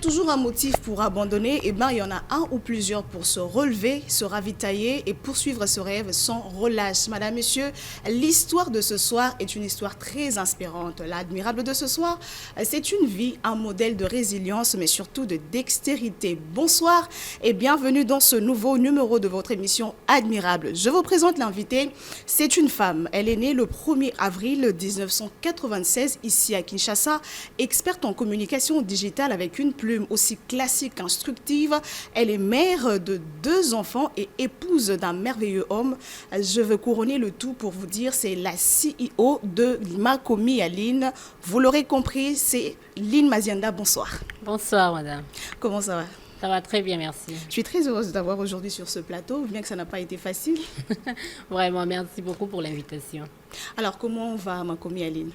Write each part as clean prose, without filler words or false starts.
toujours un motif pour abandonner, eh bien, il y en a un ou plusieurs pour se relever, se ravitailler et poursuivre ce rêve sans relâche. Madame, Monsieur, l'histoire de ce soir est une histoire très inspirante. L'admirable de ce soir, c'est une vie, un modèle de résilience, mais surtout de dextérité. Bonsoir et bienvenue dans ce nouveau numéro de votre émission Admirable. Je vous présente l'invitée. C'est une femme. Elle est née le 1er avril 1996 ici à Kinshasa, experte en communication digitale avec une plume aussi classique qu'instructive. Elle est mère de 2 enfants et épouse d'un merveilleux homme. Je veux couronner le tout pour vous dire, c'est la CEO de Makomi Aline. Vous l'aurez compris, c'est Lynn Mazianda. Bonsoir. Bonsoir, madame. Comment ça va? Ça va très bien, merci. Je suis très heureuse d'avoir aujourd'hui sur ce plateau, bien que ça n'a pas été facile. Vraiment, merci beaucoup pour l'invitation. Alors, comment va Makomi Aline?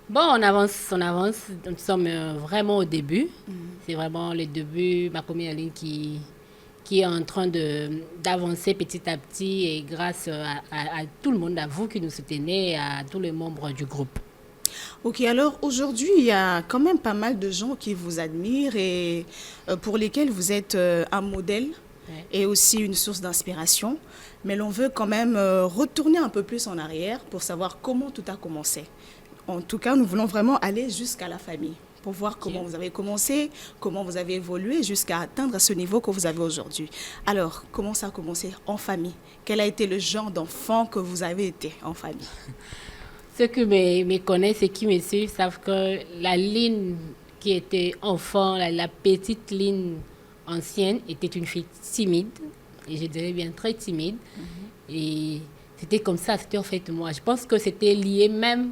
Bon, on avance. Nous sommes vraiment au début. C'est vraiment le début. Makomi Aline qui est en train d'avancer petit à petit et grâce à tout le monde, à vous qui nous soutenez, à tous les membres du groupe. Ok, alors aujourd'hui, il y a quand même pas mal de gens qui vous admirent et pour lesquels vous êtes un modèle et aussi une source d'inspiration. Mais l'on veut quand même retourner un peu plus en arrière pour savoir comment tout a commencé. En tout cas, nous voulons vraiment aller jusqu'à la famille pour voir comment vous avez commencé, comment vous avez évolué jusqu'à atteindre ce niveau que vous avez aujourd'hui. Alors, comment ça a commencé en famille? Quel a été le genre d'enfant que vous avez été en famille? Ceux qui me connaissent et qui me suivent savent que la Lynn qui était enfant, la petite Lynn ancienne, était une fille timide, et je dirais bien très timide. Et c'était comme ça, c'était en fait moi. Je pense que c'était lié même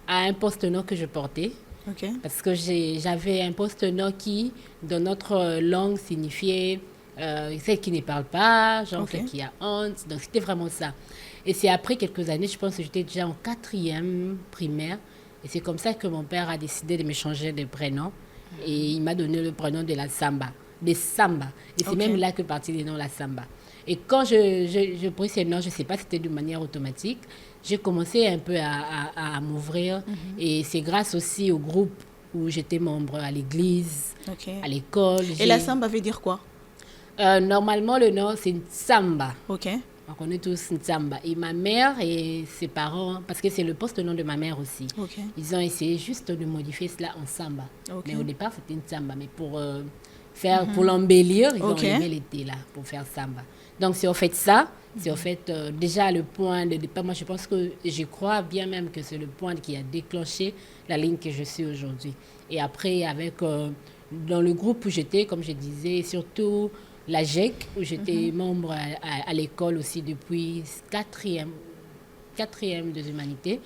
à un poste-nom que je portais. Okay. Parce que j'avais un poste-nom qui, dans notre langue, signifiait celle qui ne parle pas, genre celle qui a honte. Donc, c'était vraiment ça. Et c'est après quelques années, je pense que j'étais déjà en 4e primaire. Et c'est comme ça que mon père a décidé de me changer de prénom. Et il m'a donné le prénom de la Samba, de Samba. Et c'est même là que partit le nom la Samba. Et quand je pris ce nom, je ne sais pas si c'était de manière automatique, j'ai commencé un peu à m'ouvrir. Et c'est grâce aussi au groupe où j'étais membre à l'église, à l'école. Et la Samba veut dire quoi? Normalement, le nom, c'est Samba. Ok. On connaît tous Nzamba. Et ma mère et ses parents, parce que c'est le poste-nom de ma mère aussi, ils ont essayé juste de modifier cela en Samba. Mais au départ, c'était Nzamba. Mais pour l'embellir, ils ont enlevé les T là, pour faire Samba. Donc, c'est en fait ça. C'est en fait déjà le point de départ. Moi, je crois bien même que c'est le point qui a déclenché la ligne que je suis aujourd'hui. Et après, dans le groupe où j'étais, comme je disais, surtout la GEC, où j'étais membre à l'école aussi depuis 4e de l'humanité.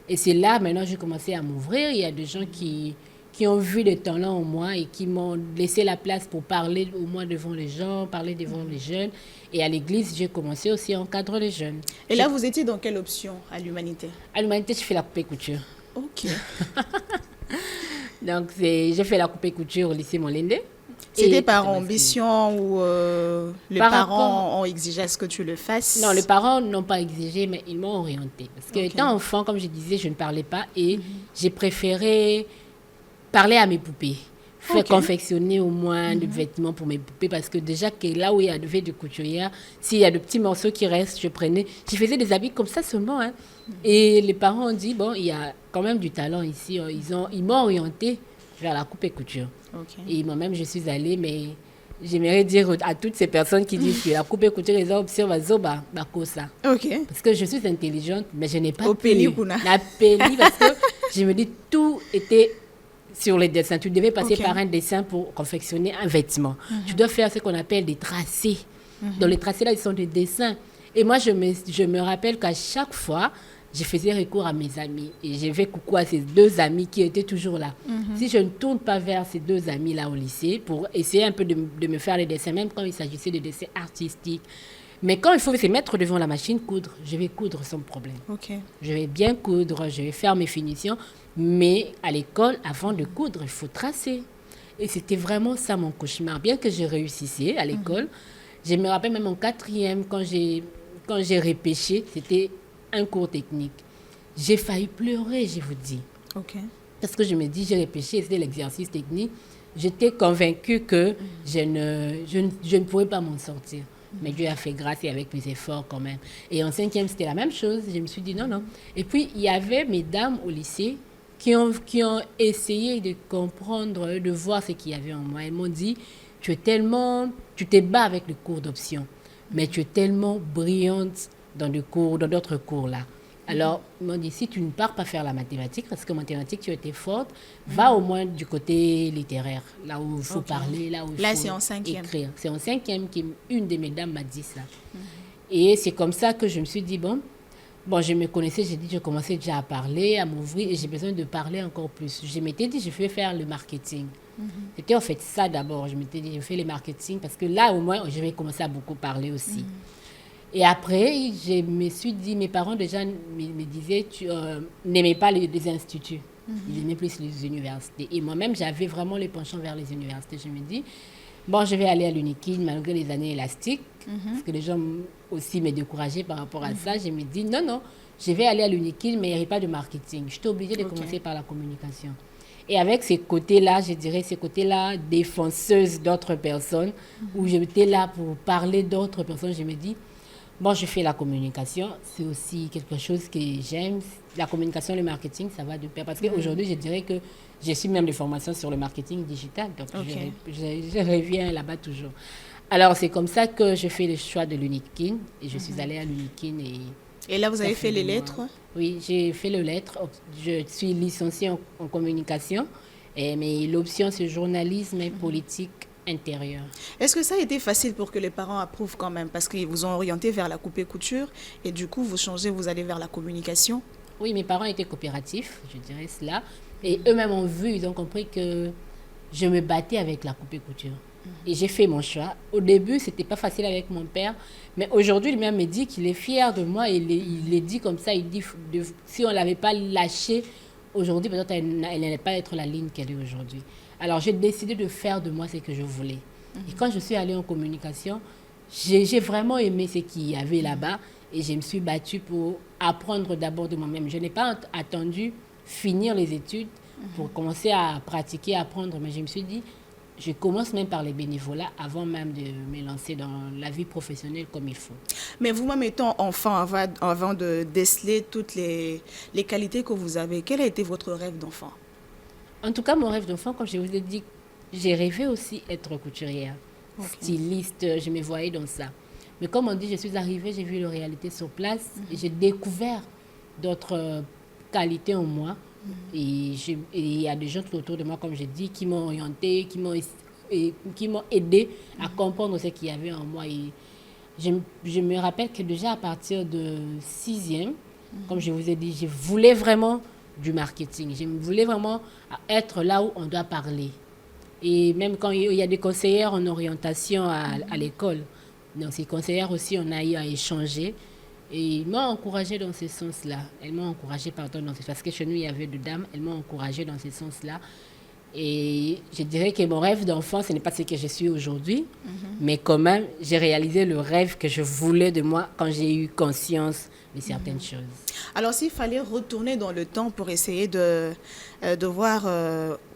Et c'est là, maintenant, j'ai commencé à m'ouvrir. Il y a des gens qui ont vu des talents en moi et qui m'ont laissé la place pour parler au moins devant les gens, parler devant les jeunes. Et à l'église, j'ai commencé aussi à encadrer les jeunes. Et là, vous étiez dans quelle option à l'humanité? À l'humanité, je fais la coupe-couture. Ok. Donc, j'ai fait la coupe-couture au lycée Molende. C'était par ambition ou les parents ont exigé à ce que tu le fasses? Non, les parents n'ont pas exigé, mais ils m'ont orientée. Parce que étant enfant, comme je disais, je ne parlais pas et j'ai préféré parler à mes poupées. Faire confectionner au moins des vêtements pour mes poupées. Parce que déjà, que là où il y a de couturière, s'il y a de petits morceaux qui restent, je faisais des habits comme ça seulement. Et les parents ont dit, bon, il y a quand même du talent ici. Ils m'ont orientée vers la coupe et couture. Et moi-même, je suis allée, mais j'aimerais dire à toutes ces personnes qui disent que la coupe et couture, les options, ça. Parce que je suis intelligente, mais je n'ai pas la péli, parce que je me dis, tout était sur les dessins. Tu devais passer par un dessin pour confectionner un vêtement. Tu dois faire ce qu'on appelle des tracés. Dans les tracés, là, ils sont des dessins. Et moi, je me rappelle qu'à chaque fois, je faisais recours à mes amis. Et j'ai fait coucou à ces 2 amis qui étaient toujours là. Si je ne tourne pas vers ces 2 amis-là au lycée pour essayer un peu de me faire les dessins, même quand il s'agissait de dessins artistiques. Mais quand il faut se mettre devant la machine, coudre, je vais coudre sans problème. Je vais bien coudre, je vais faire mes finitions. Mais à l'école, avant de coudre, il faut tracer. Et c'était vraiment ça mon cauchemar. Bien que je réussissais à l'école, je me rappelle même en 4e, quand j'ai repêché, c'était un cours technique. J'ai failli pleurer, je vous dis. Parce que je me dis, j'ai repêché, c'était l'exercice technique. j'étais convaincue que je ne pourrais pas m'en sortir. Mais Dieu a fait grâce et avec mes efforts quand même. Et en 5e, c'était la même chose. Je me suis dit non, non. Et puis, il y avait mes dames au lycée qui ont essayé de comprendre, de voir ce qu'il y avait en moi. Elles m'ont dit, tu te bats avec le cours d'option, mais tu es tellement brillante dans d'autres cours là. Alors, ils m'ont dit, si tu ne pars pas faire la mathématique, parce que mathématique, tu étais forte, va au moins du côté littéraire, là où il faut parler, là où il faut c'est en 5e. écrire. C'est en 5e qu'une de mes dames m'a dit ça. Et c'est comme ça que je me suis dit, bon, je me connaissais, j'ai dit, je commençais déjà à parler, à m'ouvrir, et j'ai besoin de parler encore plus. Je m'étais dit, je vais faire le marketing. C'était en fait ça d'abord. Je m'étais dit, je fais le marketing, parce que là, au moins, je vais commencer à beaucoup parler aussi. Et après, je me suis dit, mes parents déjà me disaient, tu n'aimais pas les instituts. Ils aimaient plus les universités. Et moi-même, j'avais vraiment les penchants vers les universités. Je me dis, je vais aller à l'UNIKID malgré les années élastiques. Parce que les gens aussi me décourageaient par rapport à ça. Je me dis, non, je vais aller à l'UNIKID, mais il n'y avait pas de marketing. J'étais obligée de commencer par la communication. Et avec ces côtés-là, je dirais, ces côtés-là défenseuses d'autres personnes, où j'étais là pour parler d'autres personnes, je me dis, je fais la communication, c'est aussi quelque chose que j'aime. La communication, le marketing, ça va de pair. Parce qu'aujourd'hui, je dirais que je suis même des formations sur le marketing digital. Donc, je reviens là-bas toujours. Alors, c'est comme ça que je fais le choix de l'UNIKIN. Et je suis allée à l'UNIKIN. Et là, vous avez fait les lettres? Oui, j'ai fait les lettres. Je suis licenciée en communication. Mais l'option, c'est journalisme et politique intérieur. Est-ce que ça a été facile pour que les parents approuvent quand même? Parce qu'ils vous ont orienté vers la coupe-couture et du coup, vous allez vers la communication? Oui, mes parents étaient coopératifs, je dirais cela. Et eux-mêmes ont vu, ils ont compris que je me battais avec la coupe-couture. Et j'ai fait mon choix. Au début, ce n'était pas facile avec mon père. Mais aujourd'hui, lui-même me dit qu'il est fier de moi. Il est dit comme ça, il dit, si on ne l'avait pas lâchée, aujourd'hui, peut-être elle n'allait pas être la ligne qu'elle est aujourd'hui. Alors, j'ai décidé de faire de moi ce que je voulais. Et quand je suis allée en communication, j'ai vraiment aimé ce qu'il y avait là-bas et je me suis battue pour apprendre d'abord de moi-même. Je n'ai pas attendu finir les études pour commencer à pratiquer, à apprendre, mais je me suis dit, je commence même par les bénévolats avant même de me lancer dans la vie professionnelle comme il faut. Mais vous-même étant enfant, avant de déceler toutes les qualités que vous avez, quel a été votre rêve d'enfant? En tout cas, mon rêve d'enfant, comme je vous ai dit, j'ai rêvé aussi être couturière, styliste, je me voyais dans ça. Mais comme on dit, je suis arrivée, j'ai vu la réalité sur place et j'ai découvert d'autres qualités en moi. Et il y a des gens tout autour de moi, comme je dis, qui m'ont orientée, qui m'ont aidé à comprendre ce qu'il y avait en moi. Et je me rappelle que déjà à partir de 6e, comme je vous ai dit, je voulais vraiment du marketing. Je voulais vraiment être là où on doit parler. Et même quand il y a des conseillères en orientation à l'école, donc ces conseillères aussi, on a eu à échanger. Et ils m'ont encouragée dans ce sens-là. Elles m'ont encouragée, dans ce sens, parce que chez nous, il y avait deux dames. Elles m'ont encouragée dans ce sens-là. Et je dirais que mon rêve d'enfant, ce n'est pas ce que je suis aujourd'hui. Mais quand même, j'ai réalisé le rêve que je voulais de moi quand j'ai eu conscience de certaines choses. Alors, s'il fallait retourner dans le temps pour essayer de voir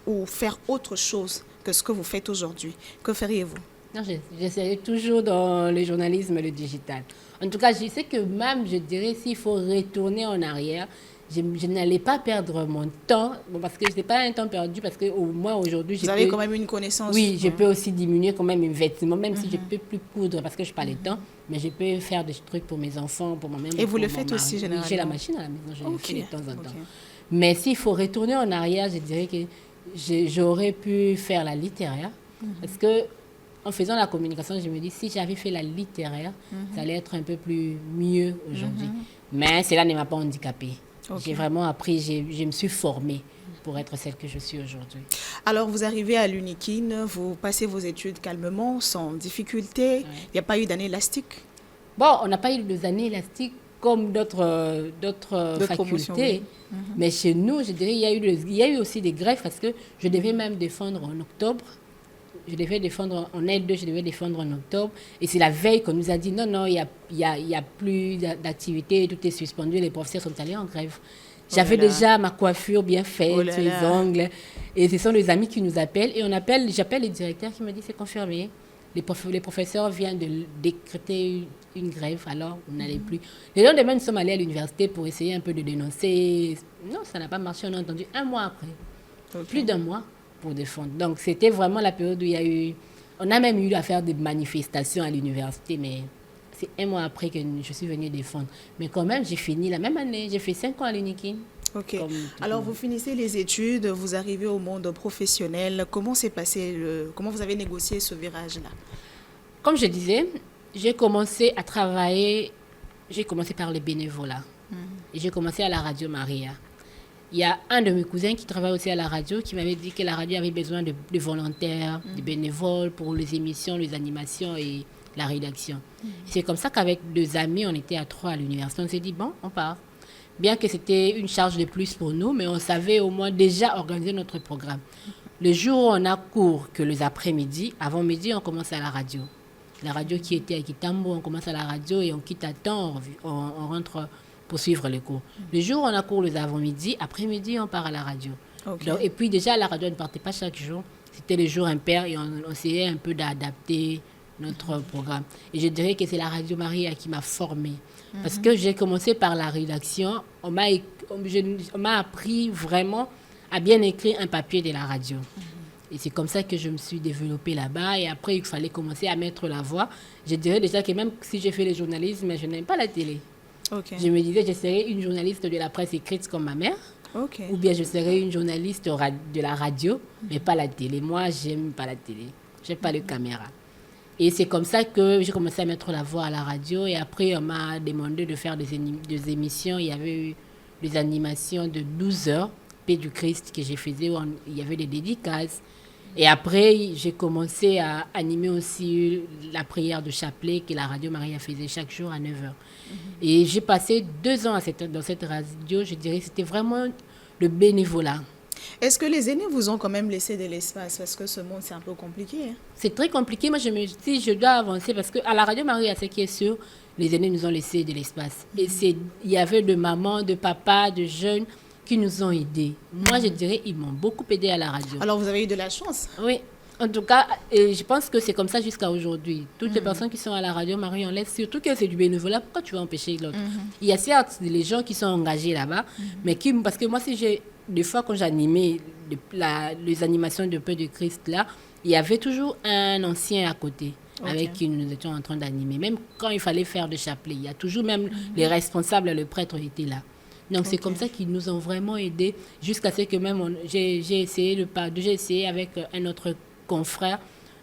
ou faire autre chose que ce que vous faites aujourd'hui, que feriez-vous? Non, j'essaierai toujours dans le journalisme et le digital. En tout cas, je sais que même, je dirais, s'il faut retourner en arrière, je n'allais pas perdre mon temps, parce que ce n'est pas un temps perdu, parce que au moins aujourd'hui... Vous avez quand même une connaissance. Oui, je peux aussi diminuer quand même mes vêtements, même si je ne peux plus coudre, parce que je n'ai pas le temps, mais je peux faire des trucs pour mes enfants, pour moi-même. Et vous le faites aussi, généralement? Oui, j'ai la machine à la maison, je le fais de temps en temps. Mais s'il faut retourner en arrière, je dirais que j'aurais pu faire la littéraire, parce que en faisant la communication, je me dis, si j'avais fait la littéraire, ça allait être un peu plus mieux aujourd'hui. Mais cela ne m'a pas handicapée. J'ai vraiment appris, je me suis formée pour être celle que je suis aujourd'hui. Alors, vous arrivez à l'UNIKIN, vous passez vos études calmement, sans difficulté. Il n'y a pas eu d'année élastique? Bon, on n'a pas eu des années élastiques comme d'autres facultés. Oui. Mais chez nous, je dirais, il y a eu aussi des grèves parce que je devais même défendre en octobre. Je devais défendre en L2, je devais défendre en octobre. Et c'est la veille qu'on nous a dit non, il y a plus d'activité, tout est suspendu, les professeurs sont allés en grève. J'avais là là. déjà ma coiffure bien faite, Oh là les là. ongles. Et ce sont les amis qui nous appellent. Et j'appelle le directeur qui me dit c'est confirmé. Les professeurs viennent de décréter une grève, alors on n'allait plus. Le lendemain, nous sommes allés à l'université pour essayer un peu de dénoncer. Non, ça n'a pas marché. On a entendu un mois après. Ok. Plus d'un mois pour défendre. Donc, c'était vraiment la période où il y a eu... On a même eu à faire des manifestations à l'université, mais c'est un mois après que je suis venue défendre. Mais quand même, j'ai fini la même année. J'ai fait 5 ans à l'UNIKIN. Ok. Comme tout le Alors, monde. vous finissez les études, vous arrivez au monde professionnel. Comment s'est passé comment vous avez négocié ce virage-là? Comme je disais, j'ai commencé à travailler... J'ai commencé par le bénévolat. Et j'ai commencé à la Radio Maria. Il y a un de mes cousins qui travaille aussi à la radio qui m'avait dit que la radio avait besoin de volontaires, de bénévoles pour les émissions, les animations et la rédaction. C'est comme ça qu'avec 2 amis, on était à 3 à l'université. On s'est dit, bon, on part. Bien que c'était une charge de plus pour nous, mais on savait au moins déjà organiser notre programme. Le jour où on a cours, que les après-midi, avant midi, on commence à la radio. La radio qui était à Kitambo, on commence à la radio et on quitte à temps, on rentre pour suivre les cours. Le jour où on a cours les avant-midi, après-midi, on part à la radio. Ok. Donc, et puis déjà, la radio ne partait pas chaque jour. C'était les jours impairs et on essayait un peu d'adapter notre programme. Et je dirais que c'est la Radio Maria qui m'a formée. Parce que j'ai commencé par la rédaction. On m'a appris vraiment à bien écrire un papier de la radio. Et c'est comme ça que je me suis développée là-bas. Et après, il fallait commencer à mettre la voix. Je dirais déjà que même si j'ai fait le journalisme, je n'aime pas la télé. Ok. Je me disais, je serais une journaliste de la presse écrite comme ma mère. Ok. Ou bien je serais une journaliste de la radio, mais pas la télé. Moi, j'aime pas la télé. J'aime pas les caméras. Et c'est comme ça que j'ai commencé à mettre la voix à la radio. Et après, on m'a demandé de faire des émissions. Il y avait eu des animations de 12 heures, Paix du Christ, que j'ai faisais, où il y avait des dédicaces. Et après, j'ai commencé à animer aussi la prière de chapelet que la Radio Maria faisait chaque jour à 9 heures. Et j'ai passé 2 ans dans cette radio. Je dirais que c'était vraiment le bénévolat. Est-ce que les aînés vous ont quand même laissé de l'espace? Parce que ce monde, c'est un peu compliqué. Hein. C'est très compliqué. Moi, je me dis, je dois avancer parce qu'à la Radio Maria, ce qui est sûr, les aînés nous ont laissé de l'espace. Et il y avait de mamans, de papas, de jeunes qui nous ont aidés. Moi, je dirais, ils m'ont beaucoup aidé à la radio. Alors, vous avez eu de la chance. Oui. En tout cas, je pense que c'est comme ça jusqu'à aujourd'hui. Toutes les personnes qui sont à la Radio Marie, on laisse, surtout que c'est du bénévolat, pourquoi tu vas empêcher l'autre? Il y a certes les gens qui sont engagés là-bas, mais parce que moi, des fois, quand j'animais les animations de Peu de Christ, là, il y avait toujours un ancien à côté. Ok. Avec qui nous étions en train d'animer. Même quand il fallait faire de chapelet, il y a toujours même les responsables, le prêtre étaient là. Donc, c'est comme ça qu'ils nous ont vraiment aidés jusqu'à ce que même j'ai essayé avec un autre confrère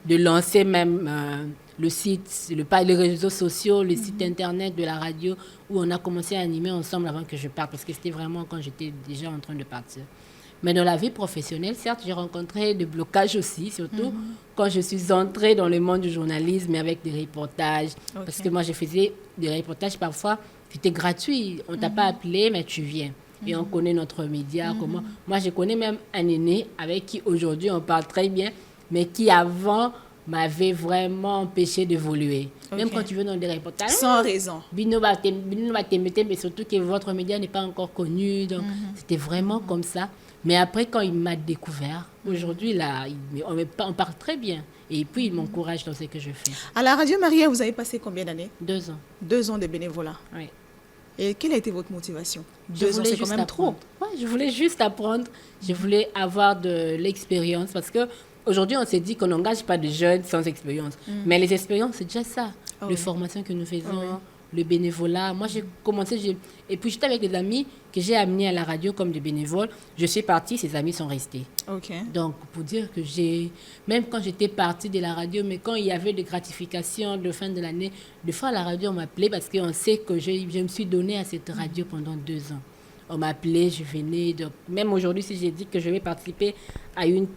de lancer même le site, les réseaux sociaux, le site internet de la radio où on a commencé à animer ensemble avant que je parte parce que c'était vraiment quand j'étais déjà en train de partir. Mais dans la vie professionnelle, certes, j'ai rencontré des blocages aussi, surtout quand je suis entrée dans le monde du journalisme avec des reportages. Ok. Parce que moi, je faisais des reportages parfois, c'était gratuit. On ne t'a pas appelé, mais tu viens. Et on connaît notre média. Comment. Moi, je connais même un aîné avec qui aujourd'hui on parle très bien, mais qui avant m'avait vraiment empêché d'évoluer. Ok. Même quand tu veux dans des reportages. Sans raison. Bino va t'aimer, mais surtout que votre média n'est pas encore connu. Donc, c'était vraiment comme ça. Mais après, quand il m'a découvert, aujourd'hui, là, on parle très bien. Et puis, il m'encourage dans ce que je fais. À la Radio Maria, vous avez passé combien d'années? 2 ans. 2 ans de bénévolat. Oui. Et quelle a été votre motivation? Je 2 ans, voulais c'est quand juste même trop. apprendre. Ouais, je voulais juste apprendre. Je voulais avoir de l'expérience. Parce qu'aujourd'hui, on s'est dit qu'on n'engage pas de jeunes sans expérience. Mais les expériences, c'est déjà ça. Ah Les oui. formations que nous faisons, Ah oui. le bénévolat. Moi, j'ai commencé. Et puis, j'étais avec des amis que j'ai amenés à la radio comme des bénévoles. Je suis partie, ces amis sont restés. Ok. Donc, pour dire que même quand j'étais partie de la radio, mais quand il y avait des gratifications de fin de l'année, des fois, la radio, on m'appelait parce qu'on sait que je me suis donnée à cette radio pendant 2 ans. On m'appelait, je venais. Donc, même aujourd'hui, si j'ai dit que je vais participer à une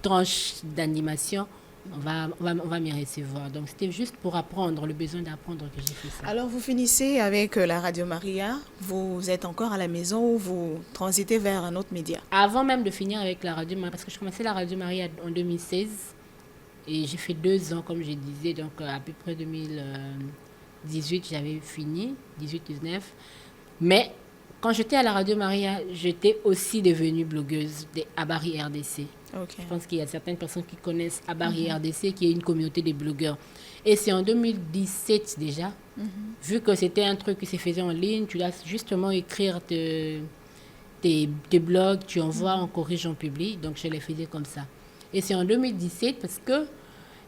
tranche d'animation, on va m'y recevoir. Donc, c'était juste pour apprendre, le besoin d'apprendre que j'ai fait ça. Alors, vous finissez avec la Radio Maria. Vous êtes encore à la maison ou vous transitez vers un autre média? Avant même de finir avec la Radio Maria, parce que je commençais la Radio Maria en 2016 et j'ai fait 2 ans, comme je disais, donc à peu près 2018, j'avais fini, 18-19. Mais quand j'étais à la Radio Maria, j'étais aussi devenue blogueuse de Habari RDC. Ok. Je pense qu'il y a certaines personnes qui connaissent Habari RDC, qui est une communauté de blogueurs. Et c'est en 2017 déjà, vu que c'était un truc qui se faisait en ligne, tu dois justement écrire tes blogs, tu envoies, on corrige, on publie. Donc je les faisais comme ça. Et c'est en 2017 parce que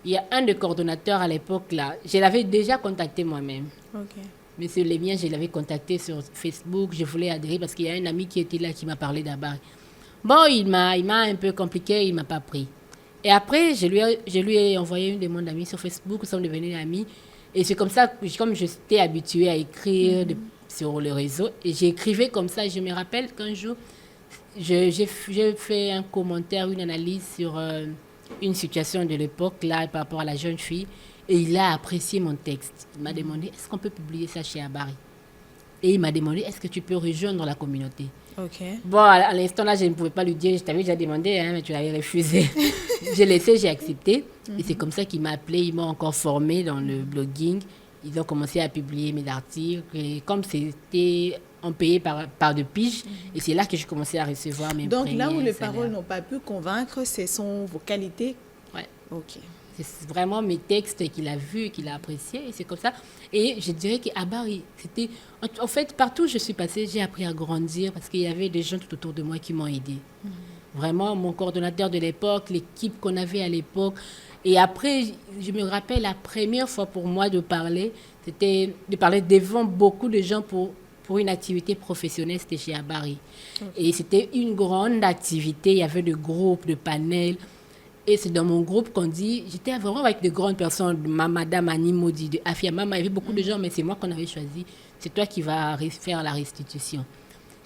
il y a un des coordonnateurs à l'époque là, je l'avais déjà contacté moi-même. Ok. Monsieur Lémien, je l'avais contacté sur Facebook, je voulais adhérer parce qu'il y a un ami qui était là qui m'a parlé d'Habari. Bon, il m'a un peu compliqué, il ne m'a pas pris. Et après, je lui ai envoyé une demande d'amis sur Facebook, nous sommes devenus amis. Et c'est comme ça, comme j'étais habituée à écrire sur le réseau, et j'écrivais comme ça. Je me rappelle qu'un jour, j'ai fait un commentaire, une analyse sur une situation de l'époque, là, par rapport à la jeune fille. Et il a apprécié mon texte. Il m'a demandé, est-ce qu'on peut publier ça chez Habari? Et il m'a demandé, est-ce que tu peux rejoindre la communauté? Ok. Bon, à l'instant là, je ne pouvais pas lui dire, je t'avais déjà demandé, hein, mais tu l'avais refusé. J'ai laissé, j'ai accepté. Et c'est comme ça qu'il m'a appelé, ils m'ont encore formé dans le blogging. Ils ont commencé à publier mes articles. Et comme c'était on payait par de piges, et c'est là que j'ai commencé à recevoir mes Donc premiers là où les salaires. paroles n'ont pas pu convaincre, ce sont vos qualités. Ouais. Ok. C'est vraiment mes textes qu'il a vus et qu'il a appréciés. Et c'est comme ça. Et je dirais qu'à Habari, c'était... En fait, partout où je suis passée, j'ai appris à grandir parce qu'il y avait des gens tout autour de moi qui m'ont aidé. Vraiment, mon coordonnateur de l'époque, l'équipe qu'on avait à l'époque. Et après, je me rappelle, la première fois pour moi de parler, c'était de parler devant beaucoup de gens pour une activité professionnelle, c'était chez Habari. Et c'était une grande activité. Il y avait des groupes, des panels. Et c'est dans mon groupe qu'on dit, j'étais vraiment avec de grandes personnes, Madame Annie Maudit, de Afia Mama, il y avait beaucoup de gens, mais c'est moi qu'on avait choisi. C'est toi qui vas faire la restitution.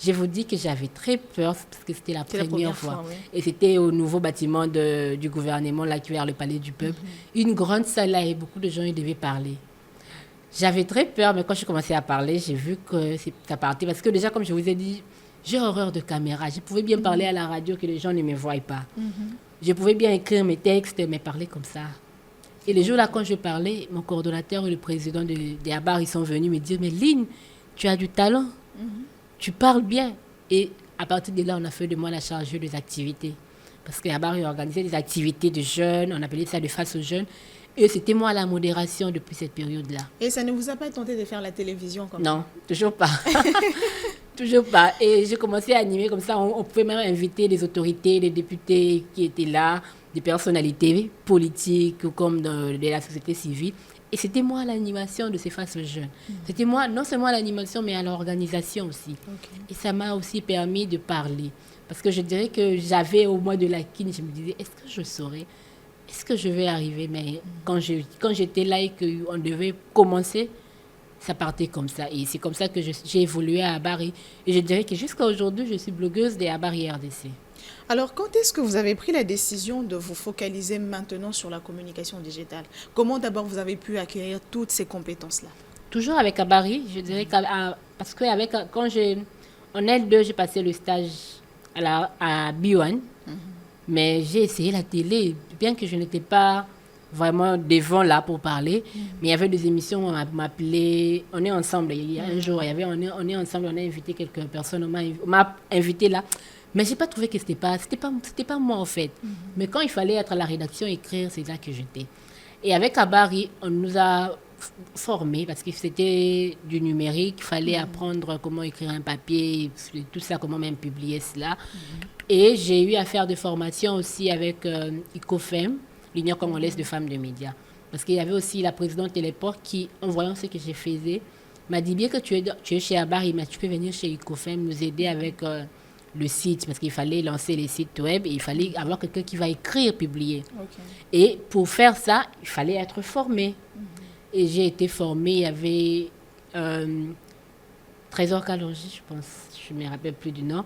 Je vous dis que j'avais très peur parce que c'était la première fois. Oui. Et c'était au nouveau bâtiment du gouvernement, là, qui est vers le Palais du Peuple. Une grande salle là et beaucoup de gens y devaient parler. J'avais très peur, mais quand j'ai commencé à parler, j'ai vu que ça partait. Parce que déjà, comme je vous ai dit, j'ai horreur de caméra. Je pouvais bien parler à la radio que les gens ne me voient pas. Je pouvais bien écrire mes textes, mais parler comme ça. Et le jour-là, quand je parlais, mon coordonnateur et le président de Habari, ils sont venus me dire, mais Lynn, tu as du talent, tu parles bien. Et à partir de là, on a fait de moi la chargée des activités. Parce que Habari organisait des activités de jeunes, on appelait ça de face aux jeunes. Et c'était moi la modération depuis cette période-là. Et ça ne vous a pas tenté de faire la télévision comme Non, toujours pas. Toujours pas. Et j'ai commencé à animer comme ça. On pouvait même inviter des autorités, des députés qui étaient là, des personnalités politiques ou comme de la société civile. Et c'était moi l'animation de ces faces jeunes. C'était moi, non seulement à l'animation, mais à l'organisation aussi. Et ça m'a aussi permis de parler. Parce que je dirais que j'avais au mois de la quine, je me disais, est-ce que je saurais? Est-ce que je vais arriver? Mais quand j'étais là et qu'on devait commencer, ça partait comme ça. Et c'est comme ça que j'ai évolué à Habari. Et je dirais que jusqu'à aujourd'hui, je suis blogueuse des Habari RDC. Alors, quand est-ce que vous avez pris la décision de vous focaliser maintenant sur la communication digitale? Comment d'abord vous avez pu acquérir toutes ces compétences-là? Toujours avec Habari, je dirais parce que en L2, j'ai passé le stage à B1, mais j'ai essayé la télé, bien que je n'étais pas vraiment devant là pour parler, mais il y avait des émissions où on m'appelait, on est ensemble, il y a un jour, on est ensemble, on a invité quelques personnes, on m'a invité là, mais j'ai pas trouvé que c'était pas moi en fait. Mais quand il fallait être à la rédaction, écrire, c'est là que j'étais. Et avec Habari, on nous a formés parce que c'était du numérique, il fallait apprendre comment écrire un papier, tout ça, comment même publier cela. Et j'ai eu à faire des formations aussi avec ICOFEM, l'Union congolaise de femmes de médias. Parce qu'il y avait aussi la présidente de l'époque qui, en voyant ce que je faisais, m'a dit, bien que tu es chez Habari, mais tu peux venir chez ICOFEM nous aider avec le site, parce qu'il fallait lancer les sites web et il fallait avoir quelqu'un qui va écrire, publier. Et pour faire ça, il fallait être formé. Et j'ai été formée, il y avait Trésor Kalonji, je pense, je ne me rappelle plus du nom,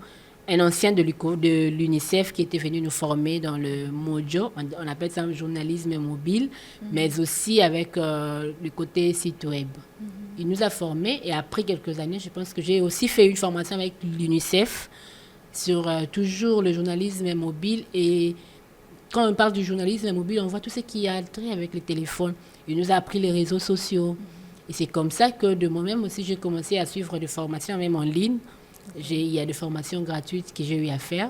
un ancien de l'UNICEF qui était venu nous former dans le Mojo, on appelle ça un journalisme mobile, mais aussi avec le côté site web. Il nous a formés et après quelques années, je pense que j'ai aussi fait une formation avec l'UNICEF sur toujours le journalisme mobile. Et quand on parle du journalisme mobile, on voit tout ce qui a trait avec les téléphones. Il nous a appris les réseaux sociaux. Et c'est comme ça que de moi-même aussi, j'ai commencé à suivre des formations même en ligne Il y a des formations gratuites que j'ai eu à faire.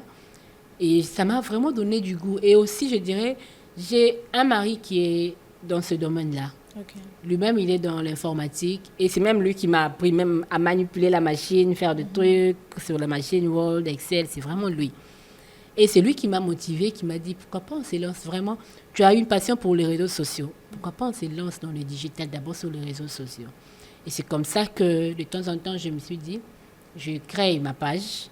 Et ça m'a vraiment donné du goût. Et aussi, je dirais, j'ai un mari qui est dans ce domaine-là. Ok. Lui-même, il est dans l'informatique. Et c'est même lui qui m'a appris même à manipuler la machine, faire des trucs sur la machine Word, Excel. C'est vraiment lui. Et c'est lui qui m'a motivé, qui m'a dit, pourquoi pas on se lance vraiment. Tu as une passion pour les réseaux sociaux. Pourquoi pas on se lance dans le digital, d'abord sur les réseaux sociaux. Et c'est comme ça que de temps en temps, je me suis dit, je crée ma page.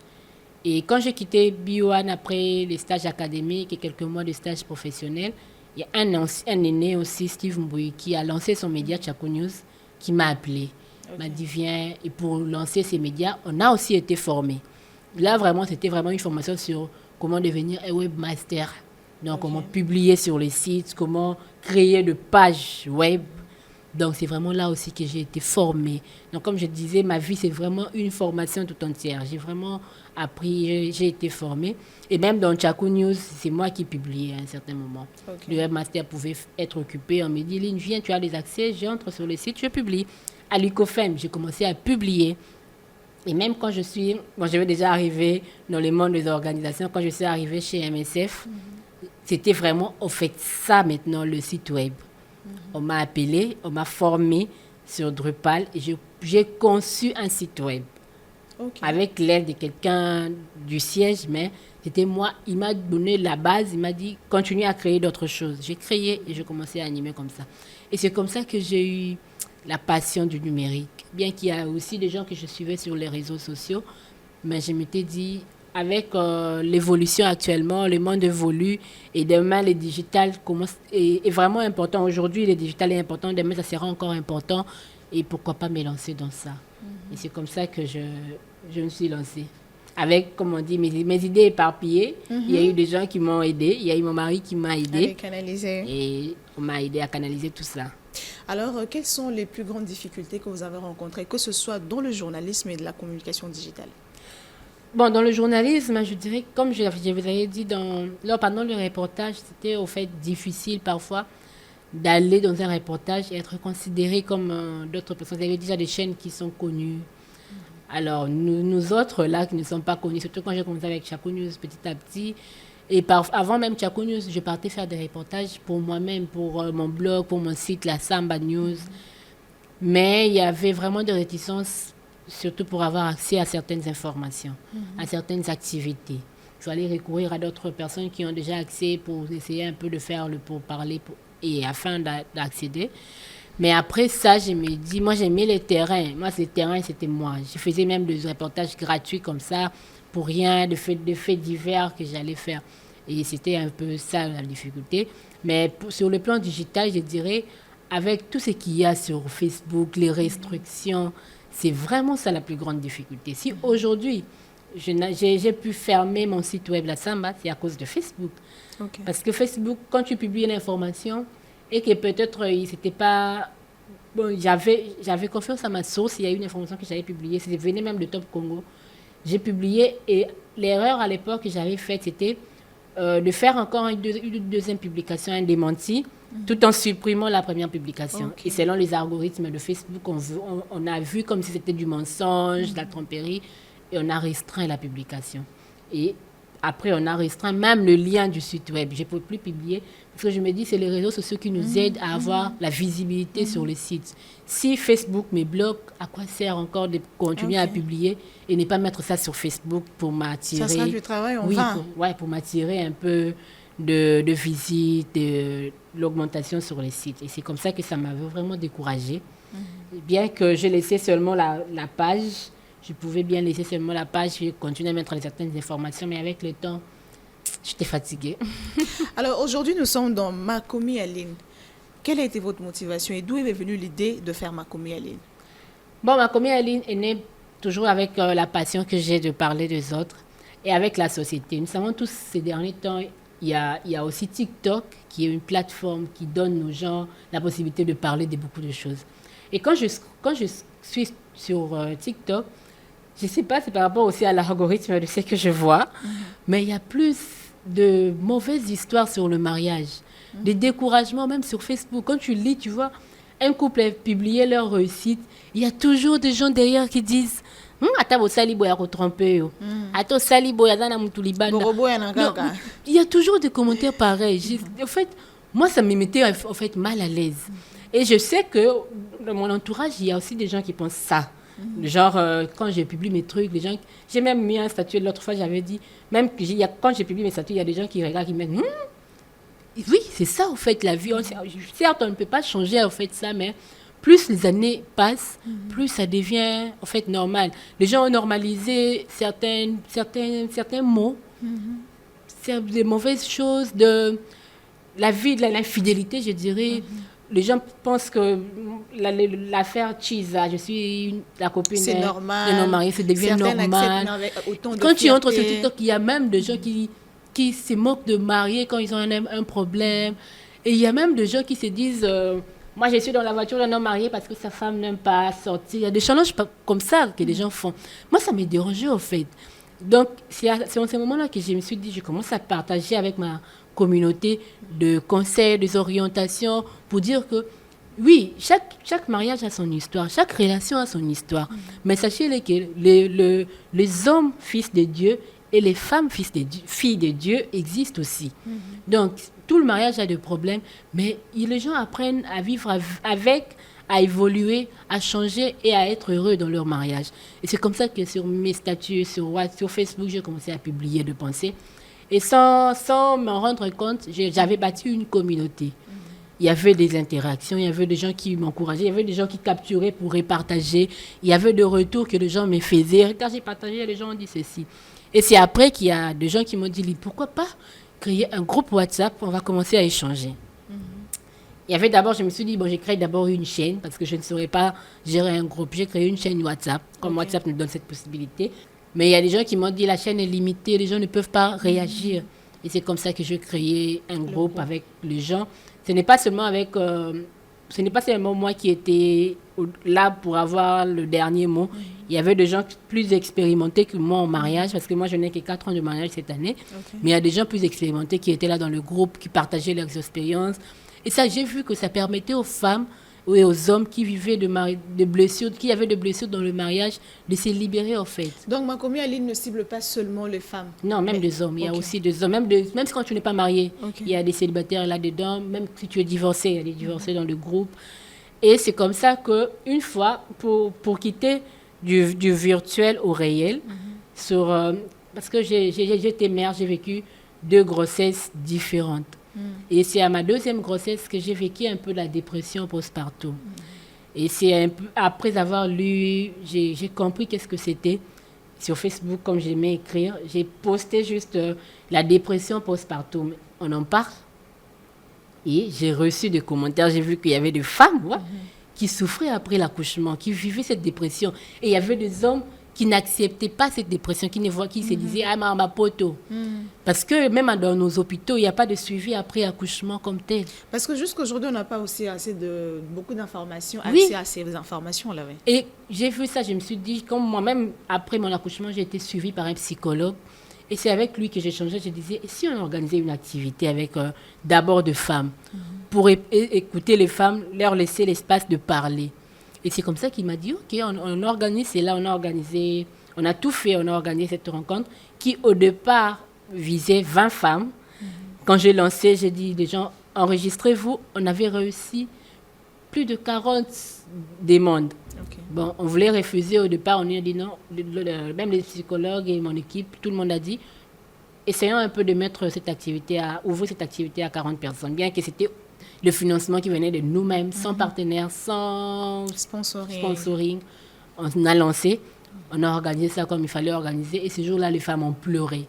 Et quand j'ai quitté Bio1 après les stages académiques et quelques mois de stages professionnels, il y a un aîné aussi, Steve Mbouy, qui a lancé son média Tchakou News, qui m'a appelé. Il m'a dit, viens. Et pour lancer ces médias, on a aussi été formés. Là, vraiment, c'était vraiment une formation sur comment devenir un webmaster. Donc, comment publier sur les sites, comment créer de pages web. Donc, c'est vraiment là aussi que j'ai été formée. Donc, comme je disais, ma vie, c'est vraiment une formation tout entière. J'ai vraiment appris, j'ai été formée. Et même dans Tchakou News, c'est moi qui publiais à un certain moment. Le webmaster pouvait être occupé. On me dit, Lynn, viens, tu as les accès, j'entre sur le site, je publie. À l'ICOFEM, j'ai commencé à publier. Et même quand je vais déjà arriver dans le monde des organisations, quand je suis arrivée chez MSF, c'était vraiment, au fait, ça maintenant, le site web. On m'a appelé, on m'a formé sur Drupal et j'ai conçu un site web. Avec l'aide de quelqu'un du siège, mais c'était moi, il m'a donné la base, il m'a dit, continue à créer d'autres choses. J'ai créé et j'ai commencé à animer comme ça. Et c'est comme ça que j'ai eu la passion du numérique. Bien qu'il y a aussi des gens que je suivais sur les réseaux sociaux, mais je m'étais dit, avec l'évolution actuellement, le monde évolue et demain, le digital est vraiment important. Aujourd'hui, le digital est important, demain, ça sera encore important. Et pourquoi pas me lancer dans ça? Et c'est comme ça que je me suis lancée. Avec, comme on dit, mes idées éparpillées. Il y a eu des gens qui m'ont aidé. Il y a eu mon mari qui m'a aidé. Et on m'a aidé à canaliser tout ça. Alors, quelles sont les plus grandes difficultés que vous avez rencontrées, que ce soit dans le journalisme et de la communication digitale? Bon, dans le journalisme, je dirais, comme je vous avais dit pendant le reportage, c'était au fait difficile parfois d'aller dans un reportage et être considéré comme d'autres personnes. Il y avait déjà des chaînes qui sont connues. Alors, nous autres, là, qui ne sommes pas connus, surtout quand j'ai commencé avec Tchakou News petit à petit, et avant même Tchakou News, je partais faire des reportages pour moi-même, pour mon blog, pour mon site, la Samba News. Mais il y avait vraiment des réticences, surtout pour avoir accès à certaines informations, à certaines activités. Il fallait recourir à d'autres personnes qui ont déjà accès pour essayer un peu de faire le pourparler et afin d'accéder. Mais après ça, je me dis, moi j'aimais les terrains. Moi, ces terrains, c'était moi. Je faisais même des reportages gratuits comme ça, pour rien, de faits divers que j'allais faire. Et c'était un peu ça la difficulté. Mais sur le plan digital, je dirais, avec tout ce qu'il y a sur Facebook, les restrictions, c'est vraiment ça la plus grande difficulté. Si aujourd'hui, j'ai pu fermer mon site web, la Samba, c'est à cause de Facebook. Parce que Facebook, quand tu publies une information, et que peut-être c'était pas... Bon, j'avais confiance à ma source, il y a une information que j'avais publiée, c'était venait même de Top Congo. J'ai publié et l'erreur à l'époque que j'avais faite, c'était de faire encore une deuxième publication, un démenti, tout en supprimant la première publication. Et selon les algorithmes de Facebook, on a vu comme si c'était du mensonge, de la tromperie, et on a restreint la publication. Et après, on a restreint même le lien du site web. Je ne peux plus publier parce que je me dis c'est les réseaux sociaux qui nous aident à avoir la visibilité sur les sites. Si Facebook me bloque, à quoi sert encore de continuer à publier et ne pas mettre ça sur Facebook pour m'attirer? Ça sera du travail en vain. Pour m'attirer un peu de visites, de l'augmentation sur les sites. Et c'est comme ça que ça m'avait vraiment découragée. Bien que j'ai laissé seulement la page, je pouvais bien laisser seulement la page et continuer à mettre certaines informations, mais avec le temps, j'étais fatiguée. Alors aujourd'hui, nous sommes dans Makomi Aline. Quelle a été votre motivation et d'où est venue l'idée de faire Makomi Aline? Bon, Makomi Aline est née toujours avec la passion que j'ai de parler des autres et avec la société. Nous savons tous ces derniers temps, il y a aussi TikTok qui est une plateforme qui donne aux gens la possibilité de parler de beaucoup de choses. Et quand je suis sur TikTok, je ne sais pas, c'est par rapport aussi à l'algorithme de ce que je vois, mais il y a plus de mauvaises histoires sur le mariage, des découragements même sur Facebook. Quand tu lis, tu vois, un couple a publié leur réussite, il y a toujours des gens derrière qui disent « ata bosali boya kotromper yo ata osali boya aza na mutu libanda. Il y a toujours des commentaires pareils. En fait, moi ça me mettait en fait mal à l'aise. Et je sais que dans mon entourage il y a aussi des gens qui pensent ça. Genre quand j'ai publié mes trucs, les gens, j'ai même mis un statut l'autre fois, j'avais dit même quand j'ai publié mes statuts, il y a des gens qui regardent, qui me disent oui, c'est ça en fait la vie. Certes, on ne peut pas changer en fait ça, mais plus les années passent, plus ça devient en fait normal. Les gens ont normalisé certains mots, des mauvaises choses, de la vie, de l'infidélité, je dirais. Les gens pensent que l'affaire Chiza, je suis la copine c'est normal. De nos mariés, ça devient normal. Quand tu entres sur TikTok, il y a même des gens qui se moquent de mariés quand ils ont un problème. Et il y a même des gens qui se disent moi je suis dans la voiture d'un homme marié parce que sa femme n'aime pas sortir. Il y a des challenges comme ça que les gens font. Moi ça m'est dérangé en fait. Donc c'est en ce moment-là que je me suis dit, je commence à partager avec ma communauté de conseils, des orientations pour dire que oui, chaque mariage a son histoire, chaque relation a son histoire. Mais sachez que les hommes fils de Dieu et les femmes filles de Dieu existent aussi. Donc, tout le mariage a des problèmes, mais les gens apprennent à vivre avec, à évoluer, à changer et à être heureux dans leur mariage. Et c'est comme ça que sur mes statuts, sur Facebook, j'ai commencé à publier de pensées. Et sans m'en rendre compte, j'avais bâti une communauté. Il y avait des interactions, il y avait des gens qui m'encourageaient, il y avait des gens qui capturaient pour repartager. Il y avait des retours que les gens me faisaient. Quand j'ai partagé, les gens ont dit ceci. Et c'est après qu'il y a des gens qui m'ont dit, pourquoi pas créer un groupe WhatsApp, on va commencer à échanger. Il y avait d'abord, je me suis dit, j'ai créé d'abord une chaîne, parce que je ne saurais pas gérer un groupe. J'ai créé une chaîne WhatsApp, comme WhatsApp nous donne cette possibilité. Mais il y a des gens qui m'ont dit, la chaîne est limitée, les gens ne peuvent pas réagir. Et c'est comme ça que j'ai créé un groupe avec les gens. Ce n'est pas seulement moi qui étais là pour avoir le dernier mot. Il y avait des gens plus expérimentés que moi en mariage, parce que moi, je n'ai que 4 ans de mariage cette année. Mais il y a des gens plus expérimentés qui étaient là dans le groupe, qui partageaient leurs expériences. Et ça, j'ai vu que ça permettait aux femmes et aux hommes qui vivaient de blessures, qui avaient des blessures dans le mariage, de se libérer en fait. Donc, Makomi Aline ne cible pas seulement les femmes? Non, même des hommes. Il y a aussi des hommes. Même quand tu n'es pas marié, il y a des célibataires là-dedans. Même si tu es divorcé, il y a des divorcés dans le groupe. Et c'est comme ça qu'une fois, pour quitter du virtuel au réel, parce que j'étais mère, j'ai vécu 2 grossesses différentes. Et c'est à ma 2e grossesse que j'ai vécu un peu la dépression postpartum. Et c'est un peu, après avoir lu, j'ai compris qu'est-ce que c'était. Sur Facebook, comme j'aimais écrire, j'ai posté juste la dépression postpartum. On en parle. Et j'ai reçu des commentaires, j'ai vu qu'il y avait des femmes qui souffraient après l'accouchement, qui vivaient cette dépression. Et il y avait des hommes qui n'acceptaient pas cette dépression, qui se disaient « Ah, ma poto ». Parce que même dans nos hôpitaux, il n'y a pas de suivi après accouchement comme tel. Parce que jusqu'aujourd'hui, on n'a pas aussi beaucoup d'informations, accès à ces informations-là. Oui. Et j'ai vu ça, je me suis dit, comme moi-même, après mon accouchement, j'ai été suivie par un psychologue. Et c'est avec lui que j'ai changé. Je disais, et si on organisait une activité avec d'abord de femmes, pour écouter les femmes, leur laisser l'espace de parler. Et c'est comme ça qu'il m'a dit, OK, on organise, c'est là, on a tout fait, on a organisé cette rencontre qui, au départ, visait 20 femmes. Quand j'ai lancé, j'ai dit, les gens, enregistrez-vous. On avait réussi plus de 40 demandes. Bon, on voulait refuser au départ, on a dit non, même les psychologues et mon équipe, tout le monde a dit, essayons un peu de mettre ouvrir cette activité à 40 personnes, bien que c'était le financement qui venait de nous-mêmes, sans partenaires, sans sponsoring. On a lancé, on a organisé ça comme il fallait organiser, et ce jour-là, les femmes ont pleuré.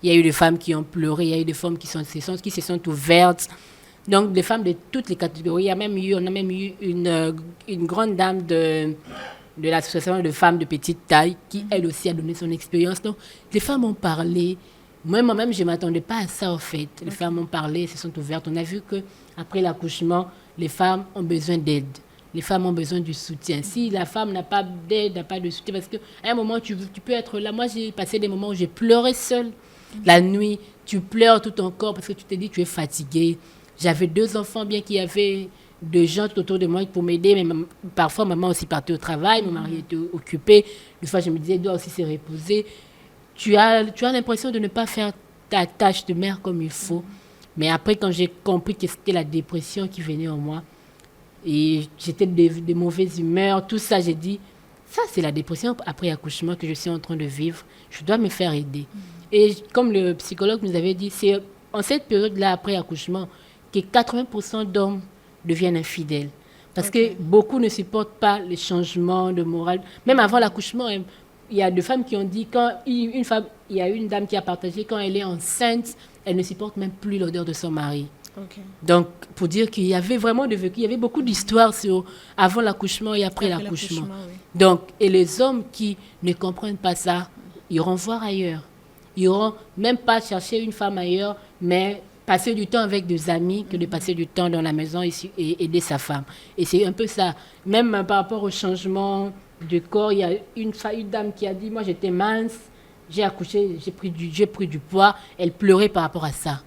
Il y a eu des femmes qui ont pleuré, il y a eu des femmes qui se sont ouvertes. Donc, des femmes de toutes les catégories. On a même eu une grande dame de l'association de femmes de petite taille qui, elle aussi, a donné son expérience. Donc, les femmes ont parlé. Moi-même, je ne m'attendais pas à ça, en fait. Les femmes ont parlé, se sont ouvertes. On a vu qu'après l'accouchement, les femmes ont besoin d'aide. Les femmes ont besoin du soutien. Si la femme n'a pas d'aide, n'a pas de soutien, parce qu'à un moment, tu peux être là. Moi, j'ai passé des moments où j'ai pleuré seule. La nuit, tu pleures tout ton corps parce que tu te dis que tu es fatiguée. J'avais 2 enfants, bien qu'il y avait de gens tout autour de moi pour m'aider. Mais parfois, maman aussi partait au travail, mon mari était occupé. Des fois, je me disais, il doit aussi se reposer. Tu as l'impression de ne pas faire ta tâche de mère comme il faut. Mais après, quand j'ai compris que c'était la dépression qui venait en moi, et j'étais de mauvaise humeur, tout ça, j'ai dit, ça, c'est la dépression après accouchement que je suis en train de vivre. Je dois me faire aider. Et comme le psychologue nous avait dit, c'est en cette période-là, après accouchement, que 80% d'hommes deviennent infidèles. Parce que beaucoup ne supportent pas les changements de morale. Même avant l'accouchement, il y a des femmes qui ont dit, il y a une dame qui a partagé, quand elle est enceinte, elle ne supporte même plus l'odeur de son mari. Donc, pour dire qu'il y avait vraiment il y avait beaucoup d'histoires avant l'accouchement et après l'accouchement. Oui. Donc, et les hommes qui ne comprennent pas ça, ils iront voir ailleurs. Ils iront même pas chercher une femme ailleurs, mais passer du temps avec des amis que de passer du temps dans la maison et aider sa femme. Et c'est un peu ça. Même par rapport au changement de corps, il y a une dame qui a dit, moi j'étais mince, j'ai accouché, j'ai pris du poids. Elle pleurait par rapport à ça.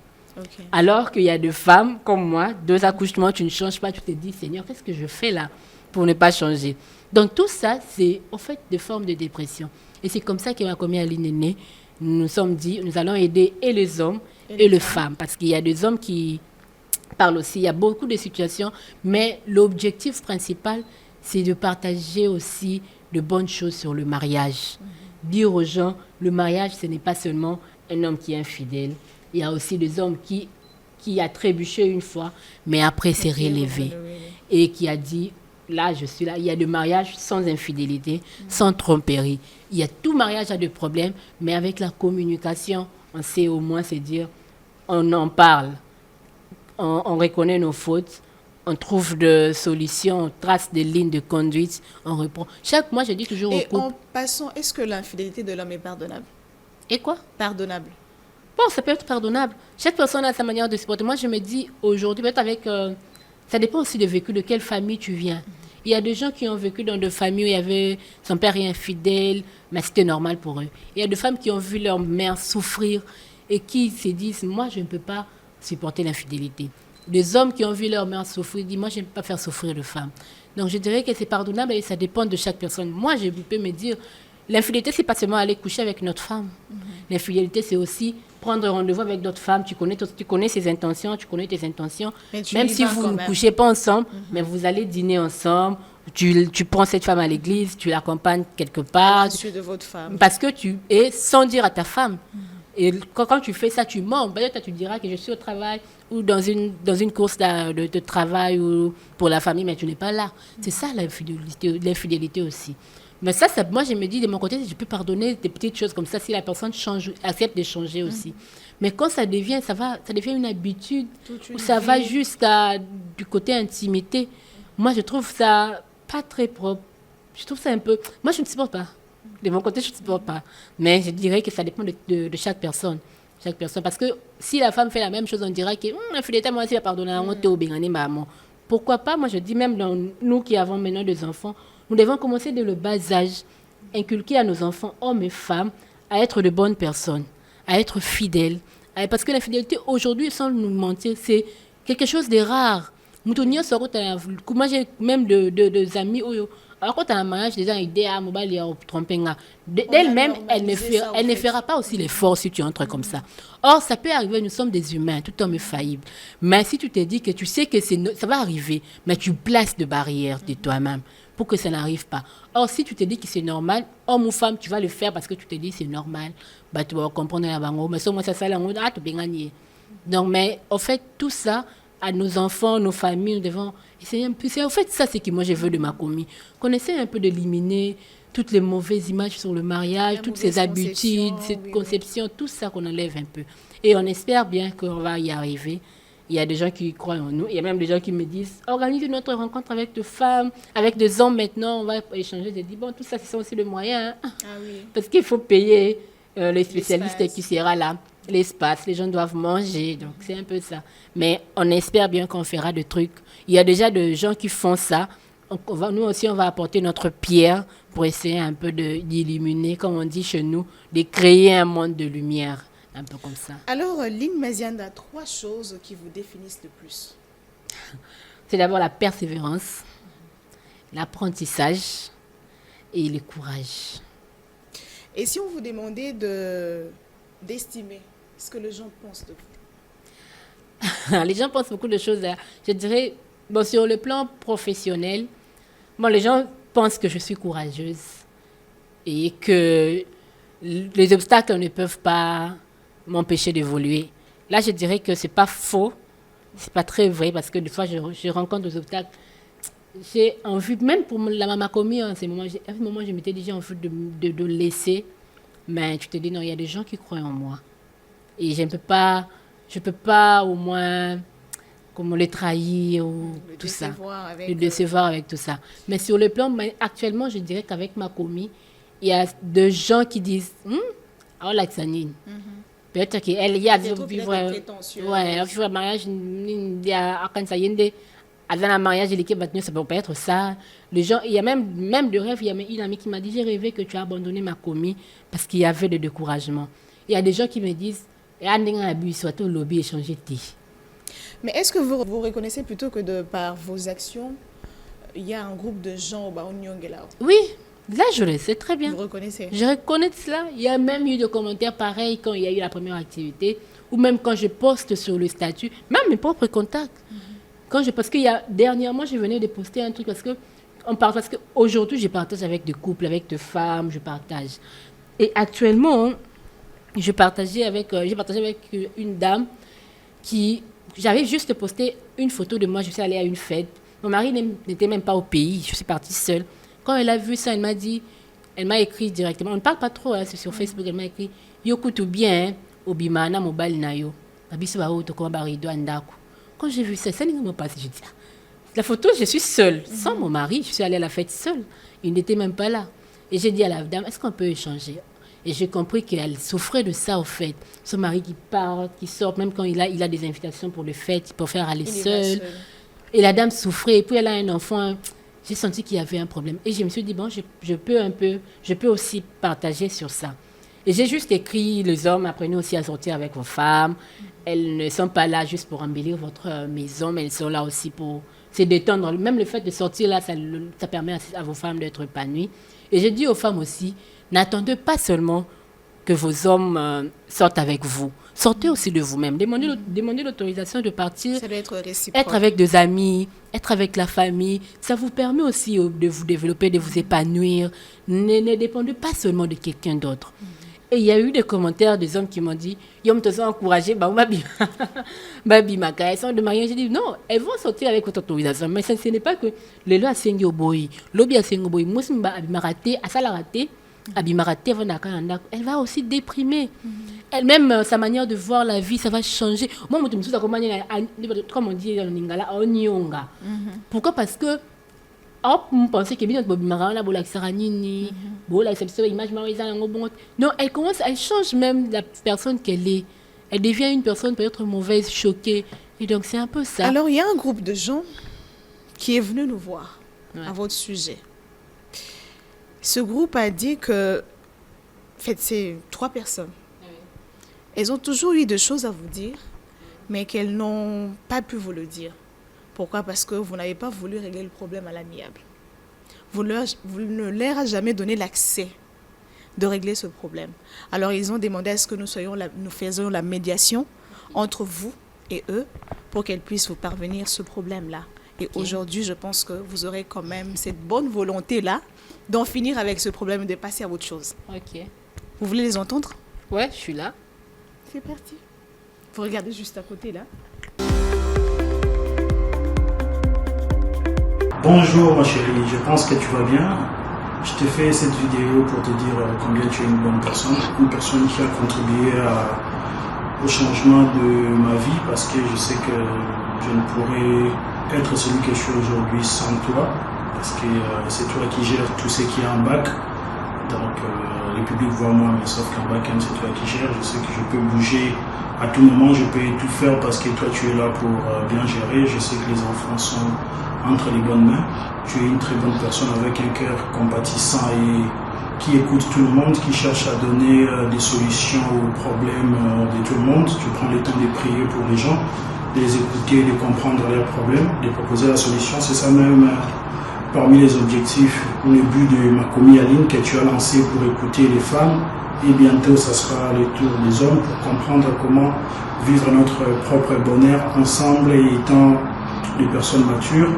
Alors qu'il y a des femmes comme moi, 2 accouchements, tu ne changes pas, tu te dis, Seigneur, qu'est-ce que je fais là pour ne pas changer? Donc tout ça, c'est en fait des formes de dépression. Et c'est comme ça que ma commis Aline est née. Nous nous sommes dit, nous allons aider et les hommes et les femmes. Parce qu'il y a des hommes qui parlent aussi, il y a beaucoup de situations, mais l'objectif principal, c'est de partager aussi de bonnes choses sur le mariage. Dire aux gens, le mariage, ce n'est pas seulement un homme qui est infidèle. Il y a aussi des hommes qui a trébuché une fois, mais après s'est relevé. Et qui a dit, là, je suis là. Il y a des mariages sans infidélité, sans tromperie. Il y a tout mariage a des problèmes, mais avec la communication, on sait au moins se dire, on en parle, on reconnaît nos fautes, on trouve des solutions, on trace des lignes de conduite, on reprend. Moi, je dis toujours au couple... Et en passant, est-ce que l'infidélité de l'homme est pardonnable? Et quoi? Pardonnable. Bon, ça peut être pardonnable. Chaque personne a sa manière de se porter. Moi, je me dis aujourd'hui, peut-être avec... ça dépend aussi du vécu, de quelle famille tu viens. Il y a des gens qui ont vécu dans des familles où il y avait son père est infidèle, mais c'était normal pour eux. Il y a des femmes qui ont vu leur mère souffrir et qui se disent, moi, je ne peux pas supporter l'infidélité. Des hommes qui ont vu leur mère souffrir disent, moi, je ne peux pas faire souffrir de femmes. Donc, je dirais que c'est pardonnable et ça dépend de chaque personne. Moi, je peux me dire, l'infidélité, c'est pas seulement aller coucher avec notre femme. L'infidélité, c'est aussi prendre rendez-vous avec d'autres femmes. Tu connais ses intentions, tu connais tes intentions. Même si vous ne couchez pas ensemble, mais vous allez dîner ensemble. Tu prends cette femme à l'église, tu l'accompagnes quelque part. De votre femme. Parce que et sans dire à ta femme. Et quand tu fais ça, tu mens. Peut-être tu diras que je suis au travail ou dans une course de travail ou pour la famille, mais tu n'es pas là. C'est ça l'infidélité aussi. Mais ça, moi, je me dis, de mon côté, je peux pardonner des petites choses comme ça si la personne accepte de changer aussi. Mais quand ça devient une habitude, où ça va jusqu'à du côté intimité, moi, je trouve ça pas très propre. Je trouve ça un peu... Moi, je ne supporte pas. De mon côté, je ne supporte pas. Mais je dirais que ça dépend de chaque personne. Chaque personne. Parce que si la femme fait la même chose, on dirait que l'infidélité, moi aussi, la pardonner, on t'est obéi, maman. Pourquoi pas? Moi, je dis même dans nous qui avons maintenant des enfants, nous devons commencer dès le bas âge, inculquer à nos enfants, hommes et femmes, à être de bonnes personnes, à être fidèles. Parce que l'infidélité, aujourd'hui, sans nous mentir, c'est quelque chose de rare. Moi, j'ai même des amis, alors quand tu as un mariage, des gens ils disent, mobile, d'elle-même, elle ne fera pas aussi l'effort si tu entres comme ça. Or, ça peut arriver, nous sommes des humains, tout homme est faillible. Mais si tu te dis que tu sais que ça va arriver, mais tu places des barrières de toi-même pour que ça n'arrive pas. Or, si tu te dis que c'est normal, homme ou femme, tu vas le faire parce que tu te dis que c'est normal. Bah, tu vas comprendre la bango, mais ça, ça, tu peux gagner. Donc, mais en fait, tout ça, à nos enfants, nos familles, nous devons essayer un peu. C'est en fait ça, c'est que moi je veux de ma commis. Qu'on essaie un peu d'éliminer toutes les mauvaises images sur le mariage, toutes ces habitudes, cette conception, tout ça qu'on enlève un peu. Et on espère bien qu'on va y arriver. Il y a des gens qui croient en nous. Il y a même des gens qui me disent, organise notre rencontre avec des femmes, avec des hommes maintenant, on va échanger. Je dis, bon, tout ça, ce sont aussi le moyen. Hein? Parce qu'il faut payer les spécialistes qui seront là. L'espace, les gens doivent manger, donc c'est un peu ça. Mais on espère bien qu'on fera des trucs. Il y a déjà des gens qui font ça. Nous aussi, on va apporter notre pierre pour essayer un peu d'illuminer, comme on dit chez nous, de créer un monde de lumière, un peu comme ça. Alors, Lynn Mazianda, 3 choses qui vous définissent le plus. c'est d'abord la persévérance, l'apprentissage et le courage. Et si on vous demandait d'estimer ce que les gens pensent de vous? Les gens pensent beaucoup de choses. Je dirais, bon, sur le plan professionnel, bon, les gens pensent que je suis courageuse et que les obstacles ne peuvent pas m'empêcher d'évoluer. Là, je dirais que c'est pas faux, c'est pas très vrai parce que des fois, je rencontre des obstacles. J'ai envie, même pour la maman commis, à ce moment, je m'étais déjà envie de laisser. Mais tu te dis, non, il y a des gens qui croient en moi. Et je ne peux pas au moins comment les trahir ou tout ça. Le décevoir avec tout ça. Mais sur le plan, actuellement, je dirais qu'avec ma commis, il y a des gens qui disent, oh la Tsanine. Peut-être qu'elle y a des vivre un mariage, il y a un mariage, ça peut pas être ça. Les gens, il y a même de rêve, il y a une amie qui m'a dit, j'ai rêvé que tu as abandonné ma commis parce qu'il y avait des découragements. Il y a des gens qui me disent, soit au lobby échanger de thé. Mais est-ce que vous reconnaissez plutôt que par vos actions, il y a un groupe de gens au Baonyongela? Oui, là je le sais très bien. Vous reconnaissez? Je reconnais cela. Il y a même eu des commentaires pareils quand il y a eu la première activité, ou même quand je poste sur le statut, même mes propres contacts. Parce que dernièrement, je venais de poster un truc parce qu'aujourd'hui, je partage avec des couples, avec des femmes, je partage. Et actuellement, j'ai partagé avec une dame j'avais juste posté une photo de moi, je suis allée à une fête. Mon mari n'était même pas au pays, je suis partie seule. Quand elle a vu ça, elle m'a écrit directement, on ne parle pas trop, c'est sur Facebook, elle m'a écrit « Yo kutu bien, obimana mobile na yo, abiso ba oto ko barido andako ». Quand j'ai vu ça ne m'a pas passé. J'ai dit, la photo, je suis seule, sans mon mari. Je suis allée à la fête seule. Il n'était même pas là. Et j'ai dit à la dame, est-ce qu'on peut échanger? Et j'ai compris qu'elle souffrait de ça, au fait. Son mari qui part, qui sort, même quand il a des invitations pour le fête, il préfère aller seul. Et la dame souffrait. Et puis elle a un enfant. J'ai senti qu'il y avait un problème. Et je me suis dit, bon, je peux aussi partager sur ça. Et j'ai juste écrit, les hommes, apprenez aussi à sortir avec vos femmes. Elles ne sont pas là juste pour embellir votre maison, mais elles sont là aussi pour se détendre. Même le fait de sortir là, ça permet à vos femmes d'être épanouies. Et j'ai dit aux femmes aussi, n'attendez pas seulement que vos hommes sortent avec vous. Sortez aussi de vous-même. Demandez l'autorisation de partir. Ça doit être réciproque. Être avec des amis, être avec la famille. Ça vous permet aussi de vous développer, de vous épanouir. Ne dépendez pas seulement de quelqu'un d'autre. Et il y a eu des commentaires des hommes qui m'ont dit « Yom te sont encouragés, babi maka, elles sont de mariage. » J'ai dit « Non, elles vont sortir avec votre autorisation. Mais ce n'est pas que les lois sengi au boy, l'obi a sengi au boy, moussimba abimarate, asala-rate, abimarate, elle va aussi déprimer. Elle-même, sa manière de voir la vie, ça va changer. Moi, je me suis dit, comme on dit en lingala, onyonga. Pourquoi? Parce que on pensait que bien non, elle change même la personne qu'elle est. Elle devient une personne peut-être mauvaise, choquée. Et donc c'est un peu ça. Alors il y a un groupe de gens qui est venu nous voir à votre sujet. Ce groupe a dit que, en fait, c'est 3 personnes. Elles ont toujours eu des choses à vous dire, mais qu'elles n'ont pas pu vous le dire. Pourquoi? Parce que vous n'avez pas voulu régler le problème à l'amiable. Vous ne leur avez jamais donné l'accès de régler ce problème. Alors, ils ont demandé à ce que nous faisions la médiation entre vous et eux pour qu'elles puissent vous parvenir ce problème-là. Et aujourd'hui, je pense que vous aurez quand même cette bonne volonté-là d'en finir avec ce problème et de passer à autre chose. Ok. Vous voulez les entendre? Ouais, je suis là. C'est parti. Vous regardez juste à côté, là. Bonjour ma chérie, je pense que tu vas bien. Je te fais cette vidéo pour te dire combien tu es une bonne personne qui a contribué au changement de ma vie parce que je sais que je ne pourrais être celui que je suis aujourd'hui sans toi parce que c'est toi qui gères tout ce qui est en bac. Donc le public voit moi, mais sauf qu'en back-end c'est toi qui gères. Je sais que je peux bouger à tout moment, je peux tout faire parce que toi tu es là pour bien gérer. Je sais que les enfants sont entre les bonnes mains. Tu es une très bonne personne avec un cœur compatissant et qui écoute tout le monde, qui cherche à donner des solutions aux problèmes de tout le monde. Tu prends le temps de prier pour les gens. de les écouter, de comprendre leurs problèmes, de proposer la solution. C'est ça même parmi les objectifs ou le but de ma commis Aline que tu as lancé pour écouter les femmes. Et bientôt, ça sera le tour des hommes pour comprendre comment vivre notre propre bonheur ensemble et étant des personnes matures.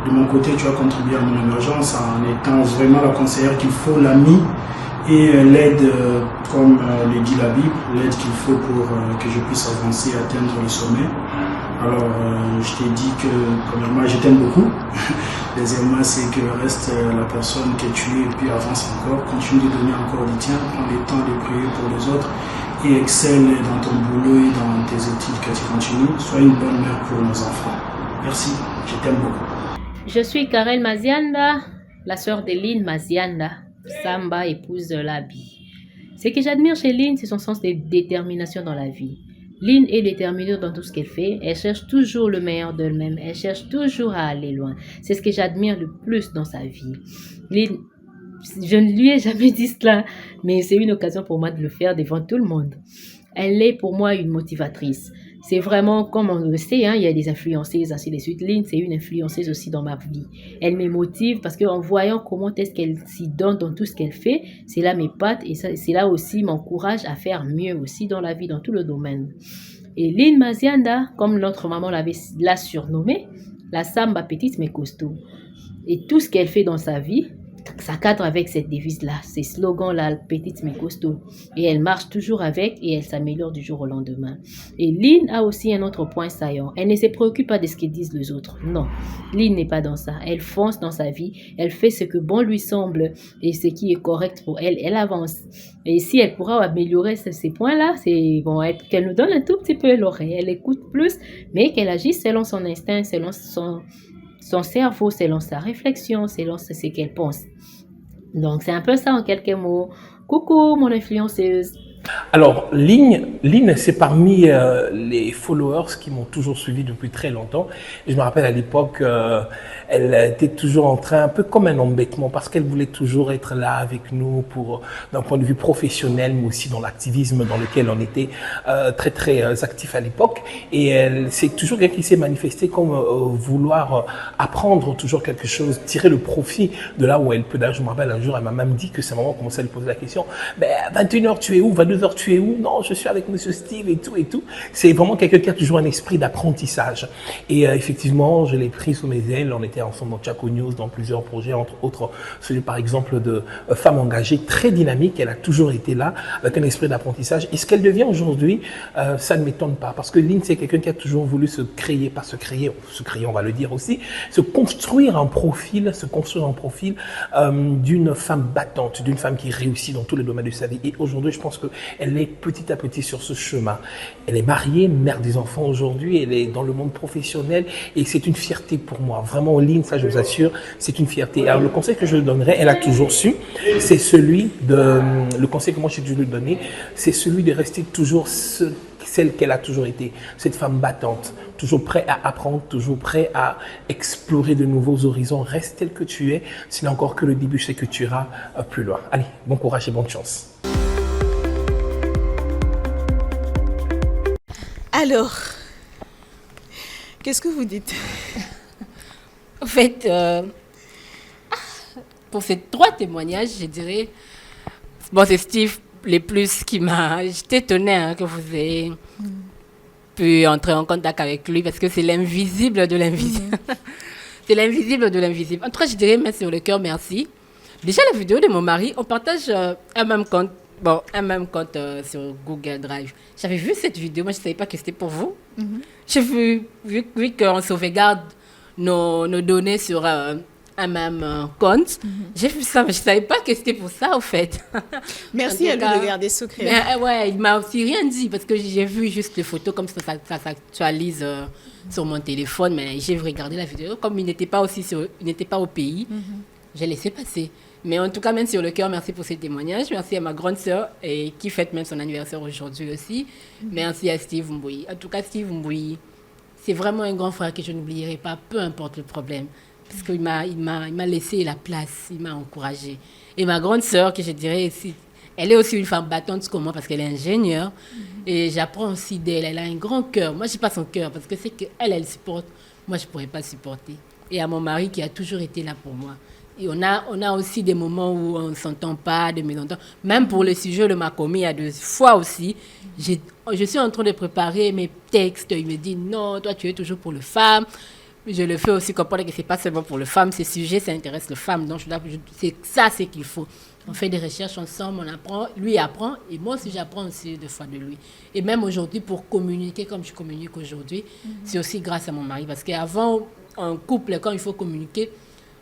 De mon côté, tu as contribué à mon émergence en étant vraiment la conseillère qu'il faut, l'amie et l'aide, comme le dit la Bible, l'aide qu'il faut pour que je puisse avancer et atteindre le sommet. Alors, je t'ai dit que, premièrement, je t'aime beaucoup. Deuxièmement, c'est que reste la personne que tu es et puis avance encore. Continue de donner encore du tien, prends le temps de prier pour les autres et excelle dans ton boulot et dans tes études que tu continues. Sois une bonne mère pour nos enfants. Merci, je t'aime beaucoup. Je suis Karel Mazianda, la sœur de Lynn Mazianda, Samba, épouse de Labi. Ce que j'admire chez Lynn, c'est son sens de détermination dans la vie. Lynn est déterminée dans tout ce qu'elle fait. Elle cherche toujours le meilleur d'elle-même. Elle cherche toujours à aller loin. C'est ce que j'admire le plus dans sa vie. Lynn, je ne lui ai jamais dit cela, mais c'est une occasion pour moi de le faire devant tout le monde. Elle est pour moi une motivatrice. C'est vraiment, comme on le sait, il y a des influenceuses, ainsi de suite. Lynn, c'est une influenceuse aussi dans ma vie. Elle me motive parce qu'en voyant comment est-ce qu'elle s'y donne dans tout ce qu'elle fait, c'est là mes pattes et c'est là aussi m'encourage à faire mieux aussi dans la vie, dans tout le domaine. Et Lynn Mazianda, comme notre maman l'a surnommée, la Samba petite mais costaud. Et tout ce qu'elle fait dans sa vie, ça cadre avec cette devise-là, ces slogans-là, petite mais costaud. Et elle marche toujours avec et elle s'améliore du jour au lendemain. Et Lynn a aussi un autre point saillant. Elle ne se préoccupe pas de ce que disent les autres. Non, Lynn n'est pas dans ça. Elle fonce dans sa vie. Elle fait ce que bon lui semble et ce qui est correct pour elle. Elle avance. Et si elle pourra améliorer ces points-là, c'est bon, qu'elle nous donne un tout petit peu l'oreille. Elle écoute plus, mais qu'elle agisse selon son instinct, selon son cerveau, selon sa réflexion, selon ce qu'elle pense. Donc, c'est un peu ça en quelques mots. Coucou, mon influenceuse. Alors, Lynn, c'est parmi les followers qui m'ont toujours suivi depuis très longtemps. Et je me rappelle à l'époque, elle était toujours en train, un peu comme un embêtement, parce qu'elle voulait toujours être là avec nous d'un point de vue professionnel, mais aussi dans l'activisme dans lequel on était très très actifs à l'époque. Et c'est toujours quelqu'un qui s'est manifesté comme vouloir apprendre toujours quelque chose, tirer le profit de là où elle peut. D'ailleurs, je me rappelle un jour, elle m'a même dit que sa maman commençait à lui poser la question, à 21h tu es où, 22h tu es où? Non, je suis avec Monsieur Steve et tout et tout. C'est vraiment quelqu'un qui a toujours un esprit d'apprentissage. Et effectivement, je l'ai pris sous mes ailes. On était ensemble dans Chaco News, dans plusieurs projets, entre autres celui par exemple de Femmes engagées, très dynamique. Elle a toujours été là avec un esprit d'apprentissage. Et ce qu'elle devient aujourd'hui, ça ne m'étonne pas, parce que Lynn, c'est quelqu'un qui a toujours voulu se créer, on va le dire aussi, se construire un profil d'une femme battante, d'une femme qui réussit dans tous les domaines de sa vie. Et aujourd'hui, je pense qu'elle est petit à petit sur ce chemin. Elle est mariée, mère des enfants aujourd'hui, elle est dans le monde professionnel et c'est une fierté pour moi. Vraiment, Lynn, ça je vous assure, c'est une fierté. Alors le conseil que je lui donnerais, elle a toujours su, le conseil que moi j'ai dû lui donner, c'est celui de rester toujours celle qu'elle a toujours été, cette femme battante, toujours prête à apprendre, toujours prête à explorer de nouveaux horizons. Reste tel que tu es, ce n'est encore que le début, c'est que tu iras plus loin. Allez, bon courage et bonne chance. Alors, qu'est-ce que vous dites? En fait, pour ces 3 témoignages, je dirais, bon, c'est Steve les plus qui m'a... J'étais étonnée que vous ayez pu entrer en contact avec lui parce que c'est l'invisible de l'invisible. C'est l'invisible de l'invisible. En tout cas, je dirais, mais sur le cœur, merci. Déjà, la vidéo de mon mari, on partage un même compte. Bon, un même compte sur Google Drive. J'avais vu cette vidéo, moi je ne savais pas que c'était pour vous. J'ai vu qu'on sauvegarde nos données sur un même compte. J'ai vu ça, mais je ne savais pas que c'était pour ça, au fait. Merci à lui de garder secret. Mais, ouais, il ne m'a aussi rien dit, parce que j'ai vu juste les photos, comme ça s'actualise sur mon téléphone, mais j'ai regardé la vidéo. Comme il n'était pas au pays, j'ai laissé passer. Mais en tout cas, même sur le cœur, merci pour ces témoignages. Merci à ma grande sœur qui fête même son anniversaire aujourd'hui aussi. Merci à Steve Mbouyi. En tout cas, Steve Mbouyi, c'est vraiment un grand frère que je n'oublierai pas, peu importe le problème. Parce qu'il m'a laissé la place, il m'a encouragée. Et ma grande sœur, que je dirais, Elle est aussi une femme battante comme moi parce qu'elle est ingénieure. Et j'apprends aussi d'elle. Elle a un grand cœur. Moi, je n'ai pas son cœur parce que c'est qu'elle, elle supporte. Moi, je ne pourrais pas supporter. Et à mon mari qui a toujours été là pour moi. Et on a aussi des moments où on ne s'entend pas, des mésententes. Même pour le sujet de Makomi, il y a 2 fois aussi. Je suis en train de préparer mes textes. Il me dit, non, toi, tu es toujours pour les femmes. Je le fais aussi comprendre que ce n'est pas seulement pour les femmes. Ces sujets, ça intéresse les femmes. Donc, c'est ça, c'est qu'il faut. On fait des recherches ensemble, on apprend. Lui apprend et moi aussi, j'apprends aussi 2 fois de lui. Et même aujourd'hui, pour communiquer comme je communique aujourd'hui, c'est aussi grâce à mon mari. Parce qu'avant, en couple, quand il faut communiquer,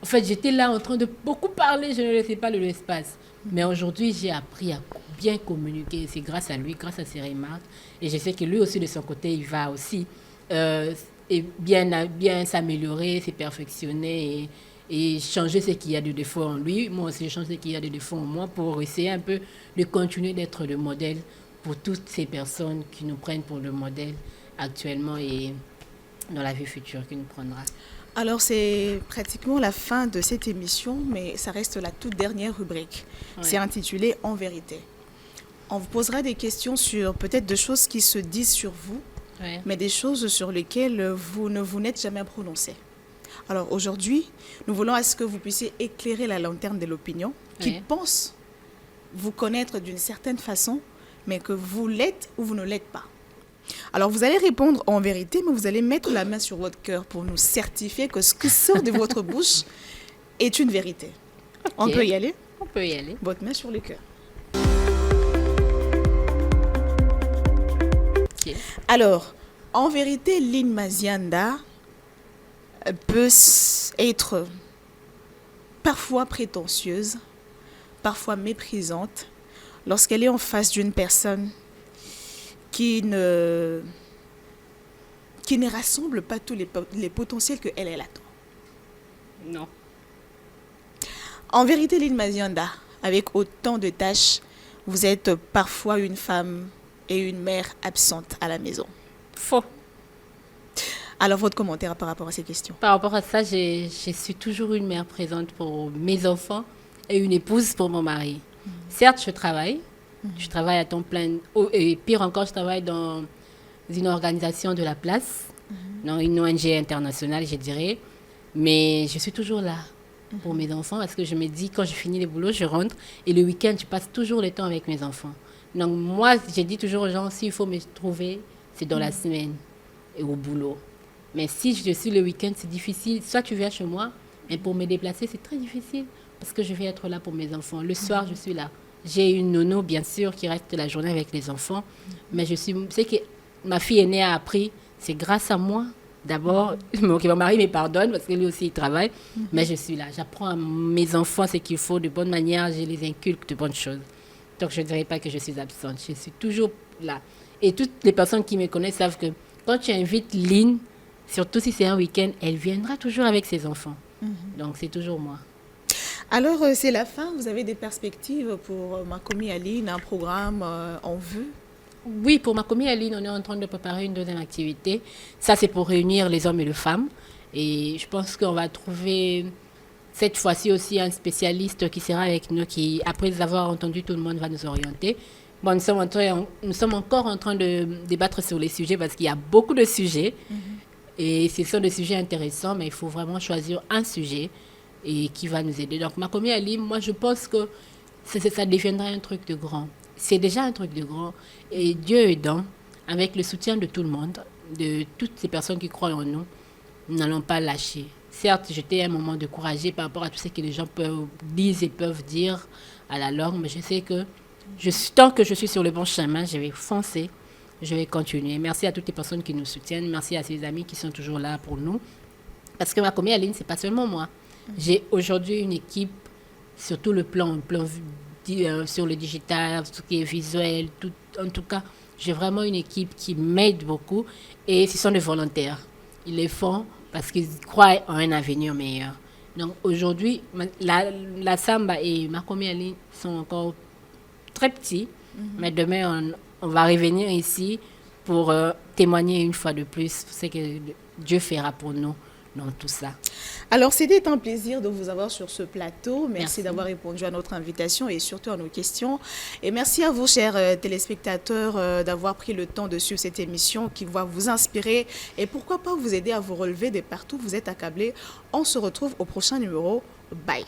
en fait, j'étais là en train de beaucoup parler, je ne laissais pas l'espace. Mais aujourd'hui, j'ai appris à bien communiquer. C'est grâce à lui, grâce à ses remarques. Et je sais que lui aussi, de son côté, il va aussi et bien s'améliorer, se perfectionner et changer ce qu'il y a de défaut en lui. Moi aussi, je change ce qu'il y a de défaut en moi pour essayer un peu de continuer d'être le modèle pour toutes ces personnes qui nous prennent pour le modèle actuellement et dans la vie future qui nous prendra. Alors, c'est pratiquement la fin de cette émission, mais ça reste la toute dernière rubrique. Ouais. C'est intitulé « En vérité ». On vous posera des questions sur peut-être des choses qui se disent sur vous, ouais, mais des choses sur lesquelles vous n'êtes jamais prononcé. Alors, aujourd'hui, nous voulons à ce que vous puissiez éclairer la lanterne de l'opinion, qui pense vous connaître d'une certaine façon, mais que vous l'êtes ou vous ne l'êtes pas. Alors, vous allez répondre en vérité, mais vous allez mettre la main sur votre cœur pour nous certifier que ce qui sort de votre bouche est une vérité. Okay. On peut y aller? On peut y aller. Votre main sur le cœur. Okay. Alors, en vérité, Lynn Mazianda peut être parfois prétentieuse, parfois méprisante, lorsqu'elle est en face d'une personne qui ne rassemble pas tous les potentiels qu'elle attend. Non. En vérité, Lynn Mazianda, avec autant de tâches, vous êtes parfois une femme et une mère absente à la maison. Faux. Alors, votre commentaire par rapport à ces questions? Par rapport à ça, je suis toujours une mère présente pour mes enfants et une épouse pour mon mari. Certes, je travaille. Je travaille à temps plein. Et pire encore, je travaille dans une organisation de la place, dans une ONG internationale, je dirais. Mais je suis toujours là pour mes enfants parce que je me dis, quand je finis le boulot, je rentre. Et le week-end, je passe toujours le temps avec mes enfants. Donc moi, je dis toujours aux gens, s'il faut me trouver, c'est dans la semaine et au boulot. Mais si je suis le week-end, c'est difficile. Soit tu viens chez moi, mais pour me déplacer, c'est très difficile parce que je vais être là pour mes enfants. Le soir, je suis là. J'ai une nounou, bien sûr, qui reste la journée avec les enfants. Mais c'est que ma fille aînée a appris, c'est grâce à moi. D'abord, mon mari me pardonne parce que lui aussi, il travaille. Mais je suis là. J'apprends à mes enfants ce qu'il faut de bonne manière. Je les inculque de bonnes choses. Donc, je ne dirais pas que je suis absente. Je suis toujours là. Et toutes les personnes qui me connaissent savent que quand tu invites Lynn, surtout si c'est un week-end, elle viendra toujours avec ses enfants. Donc, c'est toujours moi. Alors, c'est la fin. Vous avez des perspectives pour Makomi Aline, un programme en vue? Oui, pour Makomi Aline, on est en train de préparer une deuxième activité. Ça, c'est pour réunir les hommes et les femmes. Et je pense qu'on va trouver cette fois-ci aussi un spécialiste qui sera avec nous, qui, après avoir entendu tout le monde, va nous orienter. Bon, nous sommes encore en train de débattre sur les sujets parce qu'il y a beaucoup de sujets. Et ce sont des sujets intéressants, mais il faut vraiment choisir un sujet et qui va nous aider. Donc, Makomi Aline, moi, je pense que ça deviendra un truc de grand. C'est déjà un truc de grand. Et Dieu aidant, avec le soutien de tout le monde, de toutes ces personnes qui croient en nous, nous n'allons pas lâcher. Certes, j'étais à un moment découragée par rapport à tout ce que les gens disent et peuvent dire à la langue, mais je sais que tant que je suis sur le bon chemin, je vais foncer, je vais continuer. Merci à toutes les personnes qui nous soutiennent, merci à ces amis qui sont toujours là pour nous. Parce que Makomi Aline, ce n'est pas seulement moi. J'ai aujourd'hui une équipe sur tout le plan sur le digital, tout ce qui est visuel, tout, en tout cas, j'ai vraiment une équipe qui m'aide beaucoup et ce sont des volontaires. Ils le font parce qu'ils croient en un avenir meilleur. Donc aujourd'hui, la Samba et Makomi Aline sont encore très petits, mais demain, on va revenir ici pour témoigner une fois de plus ce que Dieu fera pour nous dans tout ça. Alors, c'était un plaisir de vous avoir sur ce plateau. Merci. D'avoir répondu à notre invitation et surtout à nos questions. Et merci à vous, chers téléspectateurs, d'avoir pris le temps de suivre cette émission qui va vous inspirer et pourquoi pas vous aider à vous relever de partout où vous êtes accablés. On se retrouve au prochain numéro. Bye.